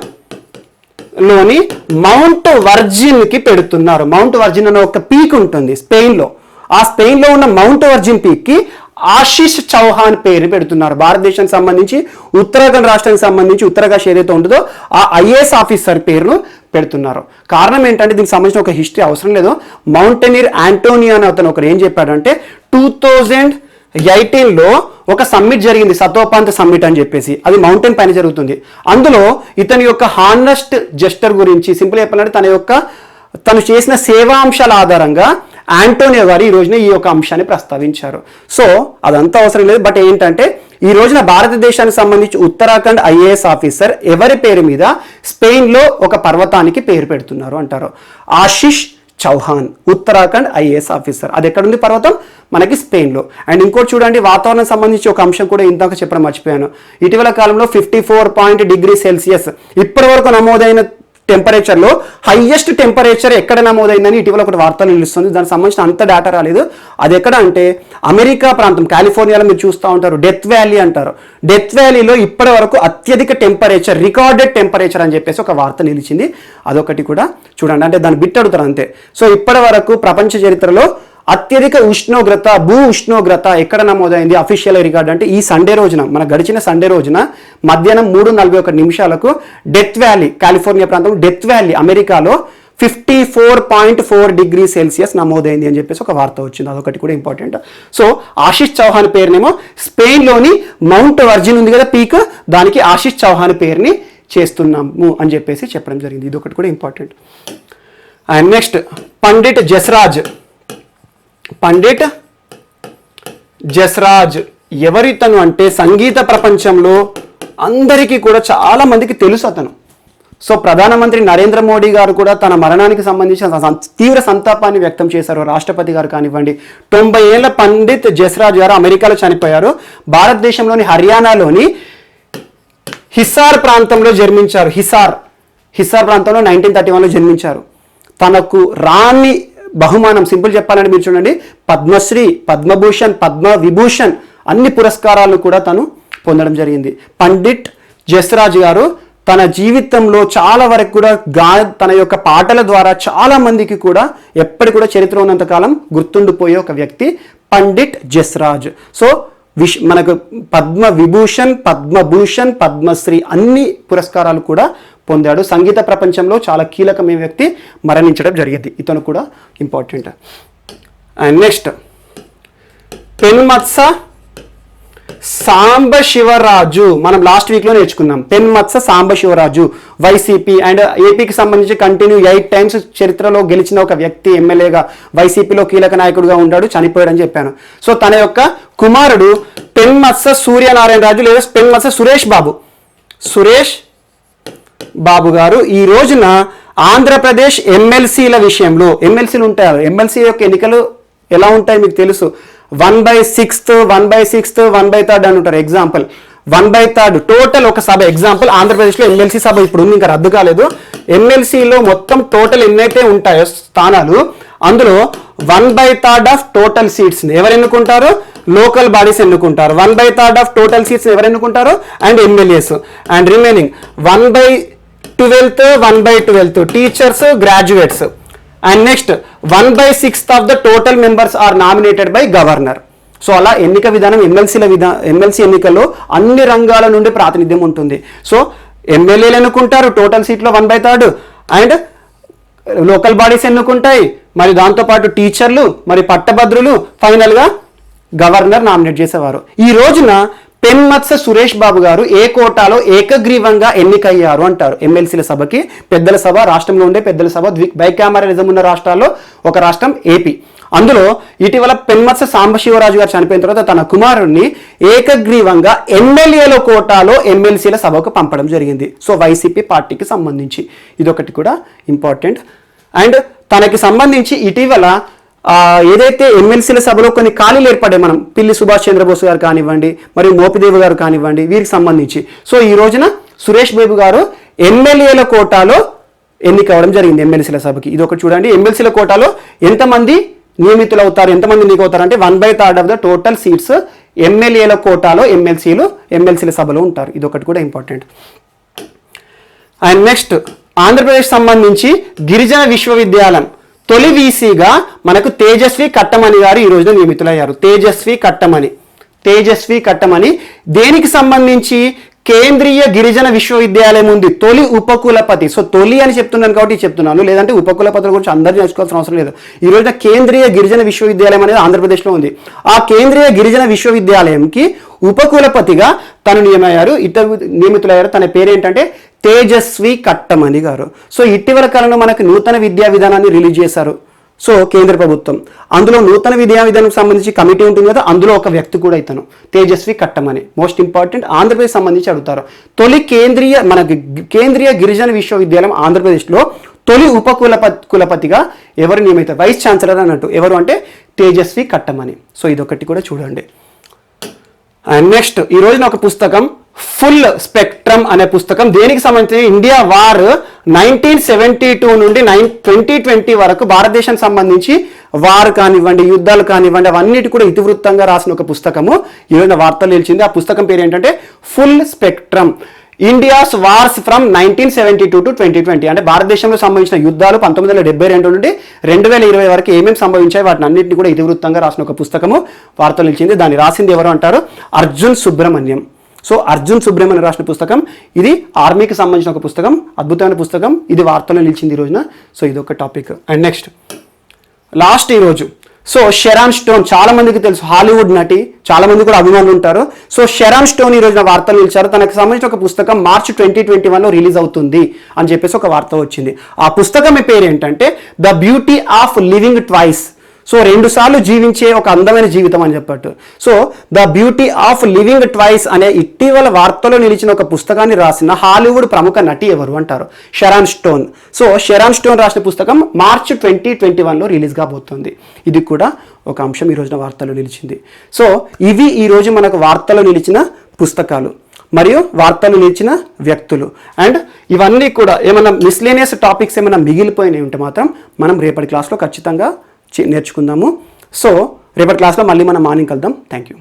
లోని మౌంట్ వర్జిన్కి పెడుతున్నారు. మౌంట్ వర్జిన్ అనే ఒక పీక్ ఉంటుంది స్పెయిన్లో. ఆ స్పెయిన్లో ఉన్న మౌంట్ వర్జిన్ పీక్కి ఆశిష్ చౌహాన్ పేరు పెడుతున్నారు. భారతదేశానికి సంబంధించి ఉత్తరాఖండ్ రాష్ట్రానికి సంబంధించి ఉత్తరకాశ్ ఏదైతే ఉంటుందో ఆ ఐఏఎస్ ఆఫీసర్ పేరును పెడుతున్నారు. కారణం ఏంటంటే దీనికి సంబంధించిన ఒక హిస్టరీ అవసరం లేదు. మౌంటైనీర్ ఆంటోనియో అని అతను ఒకరు ఏం చెప్పాడంటే 2018లో ఒక సమ్మిట్ జరిగింది, సతోపాంత్ సమ్మిట్ అని చెప్పేసి. అది మౌంటైన్ పైన జరుగుతుంది. అందులో ఇతని యొక్క హానెస్ట్ జెస్టర్ గురించి సింపుల్ చెప్పాలంటే తను చేసిన సేవాంశాల ఆధారంగా ఆంటోనియో గారు ఈ రోజున ఈ యొక్క అంశాన్ని ప్రస్తావించారు. సో అదంతా అవసరం లేదు. బట్ ఏంటంటే ఈ రోజున భారతదేశానికి సంబంధించి ఉత్తరాఖండ్ ఐఏఎస్ ఆఫీసర్ ఎవరి పేరు మీద స్పెయిన్లో ఒక పర్వతానికి పేరు పెడుతున్నారు అంటారు. Ashish Chauhan Uttarakhand IAS officer. అది ఎక్కడుంది పర్వతం? మనకి స్పెయిన్లో. అండ్ ఇంకోటి చూడండి, వాతావరణం సంబంధించి ఒక అంశం కూడా ఇందాక చెప్పడం మర్చిపోయాను. ఇటీవల కాలంలో 54.0°C ఇప్పటి వరకు నమోదైన టెంపరేచర్లో హైయెస్ట్ టెంపరేచర్ ఎక్కడ నమోదైందని ఇటీవల ఒకటి వార్తలు నిలుస్తుంది. దానికి సంబంధించిన అంత డేటా రాలేదు. అది ఎక్కడ అంటే అమెరికా ప్రాంతం కాలిఫోర్నియాలో మీరు చూస్తూ ఉంటారు, డెత్ వ్యాలీ అంటారు. డెత్ వ్యాలీలో ఇప్పటి వరకు అత్యధిక టెంపరేచర్, రికార్డెడ్ టెంపరేచర్ అని చెప్పేసి ఒక వార్త నిలిచింది. అదొకటి కూడా చూడండి. అంటే దాన్ని బిట్ అడుగుతారు అంతే. సో ఇప్పటి వరకు ప్రపంచ చరిత్రలో అత్యధిక ఉష్ణోగ్రత, భూ ఉష్ణోగ్రత ఎక్కడ నమోదైంది అఫీషియల్ రికార్డ్ అంటే ఈ సండే రోజున, మన గడిచిన సండే రోజున మధ్యాహ్నం 3:41 డెత్ వ్యాలీ, కాలిఫోర్నియా ప్రాంతం డెత్ వ్యాలీ అమెరికాలో 54.4°C నమోదైంది అని చెప్పేసి ఒక వార్త వచ్చింది. అదొకటి కూడా ఇంపార్టెంట్. సో ఆశిష్ చౌహాన్ పేరునేమో స్పెయిన్లోని మౌంట్ వర్జిన్ ఉంది కదా పీక్, దానికి ఆశిష్ చౌహాన్ పేరుని చేస్తున్నాము అని చెప్పేసి చెప్పడం జరిగింది. ఇదొకటి కూడా important. And next Pandit Jasraj ఎవరితను అంటే సంగీత ప్రపంచంలో అందరికీ కూడా చాలా మందికి తెలుసు అతను. సో ప్రధానమంత్రి నరేంద్ర మోడీ గారు కూడా తన మరణానికి సంబంధించిన తీవ్ర సంతాపాన్ని వ్యక్తం చేశారు. రాష్ట్రపతి గారు కానివ్వండి. 90 ఏళ్ల పండిత్ జస్రాజ్ గారు అమెరికాలో చనిపోయారు. భారతదేశంలోని హర్యానాలోని హిసార్ ప్రాంతంలో జన్మించారు. హిసార్ ప్రాంతంలో 1931లో జన్మించారు. తనకు రాని బహుమానం, సింపుల్ చెప్పాలంటే మీరు చూడండి, పద్మశ్రీ, పద్మభూషణ్, పద్మ విభూషణ్ అన్ని పురస్కారాలను కూడా తను పొందడం జరిగింది. పండిట్ జస్రాజ్ గారు తన జీవితంలో చాలా వరకు కూడా తన యొక్క పాటల ద్వారా చాలా మందికి కూడా ఎప్పటికి కూడా చరిత్ర ఉన్నంతకాలం గుర్తుండిపోయే ఒక వ్యక్తి పండిట్ జస్రాజ్. సో మనకు పద్మ విభూషణ్, పద్మభూషణ్, పద్మశ్రీ అన్ని పురస్కారాలు కూడా పొందాడు. సంగీత ప్రపంచంలో చాలా కీలకమైన వ్యక్తి మరణించడం జరిగింది. ఇతను కూడా important. And next Penmatsa Sambasiva Raju, మనం లాస్ట్ వీక్లో నేర్చుకున్నాం. పెన్మత్స సాంబశివరాజు వైసీపీ అండ్ ఏపీకి సంబంధించి కంటిన్యూ 8 టైమ్స్ చరిత్రలో గెలిచిన ఒక వ్యక్తి, ఎమ్మెల్యేగా వైసీపీలో కీలక నాయకుడిగా ఉన్నాడు, చనిపోయాడని చెప్పాను. సో తన యొక్క కుమారుడు పెన్మత్స సూర్యనారాయణ రాజు లేదా పెన్మత్స సురేష్ బాబు గారు ఈ రోజున ఆంధ్రప్రదేశ్ ఎమ్మెల్సీల విషయంలో, ఎమ్మెల్సీలు ఉంటారు, ఎమ్మెల్సీ యొక్క ఎన్నికలు ఎలా ఉంటాయి మీకు తెలుసు. 1/6, 1/6, 1/3 అని ఉంటారు. ఎగ్జాంపుల్ 1/3 టోటల్ ఒక సభ. ఎగ్జాంపుల్ ఆంధ్రప్రదేశ్లో ఎమ్మెల్సీ సభ ఇప్పుడు ఉంది, ఇంకా రద్దు కాలేదు. ఎమ్మెల్సీలో మొత్తం టోటల్ ఎన్నైతే ఉంటాయో స్థానాలు, అందులో 1/3 ఆఫ్ టోటల్ సీట్స్ ఎవరు ఎన్నుకుంటారు? లోకల్ బాడీస్ ఎన్నుకుంటారు. 1/3 ఆఫ్ టోటల్ సీట్స్ ఎవరు ఎన్నుకుంటారు? And MLAs. And remaining 1/12 teachers, graduates. And next 1/6 of the total members are nominated by governor. So అలా ఎన్నిక విధానం ఎమ్మెల్సీ ఎన్నికల్లో అన్ని రంగాల నుండి ప్రాతినిధ్యం ఉంటుంది. సో ఎమ్మెల్యేలు ఎన్నుకుంటారు టోటల్ సీట్లో 1/3, అండ్ లోకల్ బాడీస్ ఎన్నుకుంటాయి, మరి దాంతోపాటు టీచర్లు, మరి పట్టభద్రులు, ఫైనల్గా గవర్నర్ నామినేట్ చేసేవారు. ఈ రోజున పెన్మత్స సురేష్ బాబు గారు ఏ కోటాలో ఏకగ్రీవంగా ఎన్నికయ్యారు అంటారు. ఎమ్మెల్సీల సభకి, పెద్దల సభ, రాష్ట్రంలో ఉండే పెద్దల సభ, బైకామరలిజం ఉన్న రాష్ట్రాల్లో ఒక రాష్ట్రం ఏపీ. అందులో ఇటీవల పెన్మత్స సాంబశివరాజు గారు చనిపోయిన తర్వాత తన కుమారుడిని ఏకగ్రీవంగా ఎమ్మెల్యేల కోటాలో ఎమ్మెల్సీల సభకు పంపడం జరిగింది. సో వైసీపీ పార్టీకి సంబంధించి ఇదొకటి కూడా ఇంపార్టెంట్. అండ్ తనకి సంబంధించి ఇటీవల ఏదైతే ఎమ్మెల్సీల సభలో కొన్ని ఖాళీలు ఏర్పడ్డాయి, మనం పిల్లి సుభాష్ చంద్రబోస్ గారు కానివ్వండి, మరియు మోపిదేవి గారు కానివ్వండి, వీరికి సంబంధించి. సో ఈ రోజున సురేష్ బాబు గారు ఎమ్మెల్యేల కోటాలో ఎన్నికవడం జరిగింది ఎమ్మెల్సీల సభకి. ఇది ఒకటి చూడండి. ఎమ్మెల్సీల కోటాలో ఎంతమంది నియమితులు అవుతారు, ఎంతమంది ఎన్నిక అవుతారు అంటే 1/3 ఆఫ్ ద టోటల్ సీట్స్ ఎమ్మెల్యేల కోటాలో ఎమ్మెల్సీల సభలో ఉంటారు. ఇది ఒకటి కూడా ఇంపార్టెంట్. అండ్ నెక్స్ట్ ఆంధ్రప్రదేశ్ సంబంధించి గిరిజన విశ్వవిద్యాలయం తొలి వీసీగా మనకు తేజస్వి కట్టమణి గారు ఈ రోజున నియమితులయ్యారు. తేజస్వి కట్టమణి దేనికి సంబంధించి? కేంద్రీయ గిరిజన విశ్వవిద్యాలయం ఉంది, తొలి ఉపకులపతి. సో తొలి అని చెప్తున్నాను కాబట్టి చెప్తున్నాను, లేదంటే ఉపకులపతుల గురించి అందరూ నేర్చుకోవాల్సిన అవసరం లేదు. ఈ రోజున కేంద్రీయ గిరిజన విశ్వవిద్యాలయం అనేది ఆంధ్రప్రదేశ్లో ఉంది. ఆ కేంద్రీయ గిరిజన విశ్వవిద్యాలయంకి ఉపకులపతిగా తను నియమితులయ్యారు. తన పేరేంటంటే తేజస్వి కట్టమణి గారు. సో ఇటీవల కాలంలో మనకు నూతన విద్యా విధానాన్ని రిలీజ్ చేశారు. సో కేంద్ర ప్రభుత్వం, అందులో నూతన విద్యా విధానానికి సంబంధించి కమిటీ ఉంటుంది కదా, అందులో ఒక వ్యక్తి కూడా ఇతను తేజస్వి కట్టమణి. మోస్ట్ ఇంపార్టెంట్, ఆంధ్రప్రదేశ్ సంబంధించి అడుగుతారు. తొలి కేంద్రీయ గిరిజన విశ్వవిద్యాలయం ఆంధ్రప్రదేశ్లో తొలి కులపతిగా ఎవరు నియమితారు? వైస్ ఛాన్సలర్ అన్నట్టు. ఎవరు అంటే తేజస్వి కట్టమణి. సో ఇదొకటి కూడా చూడండి. అండ్ నెక్స్ట్ ఈ రోజున ఒక పుస్తకం ఫుల్ స్పెక్ట్రమ్ అనే పుస్తకం దేనికి సంబంధించి ఇండియా వార్ 1972 నుండి 2020 వరకు భారతదేశానికి సంబంధించి వార్ కానివ్వండి, యుద్ధాలు కానివ్వండి, అవన్నిటి కూడా ఇతివృత్తంగా రాసిన ఒక పుస్తకము ఈరోజు వార్తలు నిలిచింది. ఆ పుస్తకం పేరు ఏంటంటే full spectrum India's wars from 1972 to 2020. అంటే భారతదేశంలో సంబంధించిన యుద్ధాలు 1972 నుండి 2020 వరకు ఏమేమి సంభవించాయి వాటిని అన్నింటినీ కూడా ఇతివృత్తంగా రాసిన ఒక పుస్తకము వార్తలు నిలిచింది. దాన్ని రాసింది ఎవరు అంటారు? అర్జున్ సుబ్రహ్మణ్యం. సో అర్జున్ సుబ్రహ్మణ్యం రాసిన పుస్తకం ఇది. ఆర్మీకి సంబంధించిన ఒక పుస్తకం, అద్భుతమైన పుస్తకం. ఇది వార్తల్లో నిలిచింది ఈ రోజున. సో ఇది ఒక టాపిక్. అండ్ నెక్స్ట్ లాస్ట్ ఈరోజు సో షెరాన్ స్టోన్ చాలా మందికి తెలుసు, హాలీవుడ్ నటి, చాలా మంది కూడా అభిమానులు ఉంటారు. సో షెరాన్ స్టోన్ ఈ రోజున వార్తలు నిలిచారు. తనకు సంబంధించిన ఒక పుస్తకం మార్చి 2021లో రిలీజ్ అవుతుంది అని చెప్పేసి ఒక వార్త వచ్చింది. ఆ పుస్తకం పేరు ఏంటంటే the beauty of living twice. So 2 సార్లు జీవించే ఒక అందమైన జీవితం అని చెప్పట్టు. So the beauty of living twice అనే ఇటీవల వార్తలో నిలిచిన ఒక పుస్తకాన్ని రాసిన హాలీవుడ్ ప్రముఖ నటి ఎవరు అంటారు? షెరాన్ స్టోన్. సో షెరాన్ స్టోన్ రాసిన పుస్తకం మార్చ్ 2021లో రిలీజ్ కాబోతుంది. ఇది కూడా ఒక అంశం ఈ రోజున వార్తలో నిలిచింది. సో ఇవి ఈరోజు మనకు వార్తలో నిలిచిన పుస్తకాలు మరియు వార్తలు నిలిచిన వ్యక్తులు. అండ్ ఇవన్నీ కూడా ఏమైనా మిస్లేనియస్ టాపిక్స్ ఏమైనా మిగిలిపోయినాయి ఉంటే మాత్రం మనం రేపటి క్లాస్లో ఖచ్చితంగా నేర్చుకుందాము. సో రేపటి క్లాస్లో మళ్ళీ మనం మార్నింగ్ కలుద్దాం. Thank you.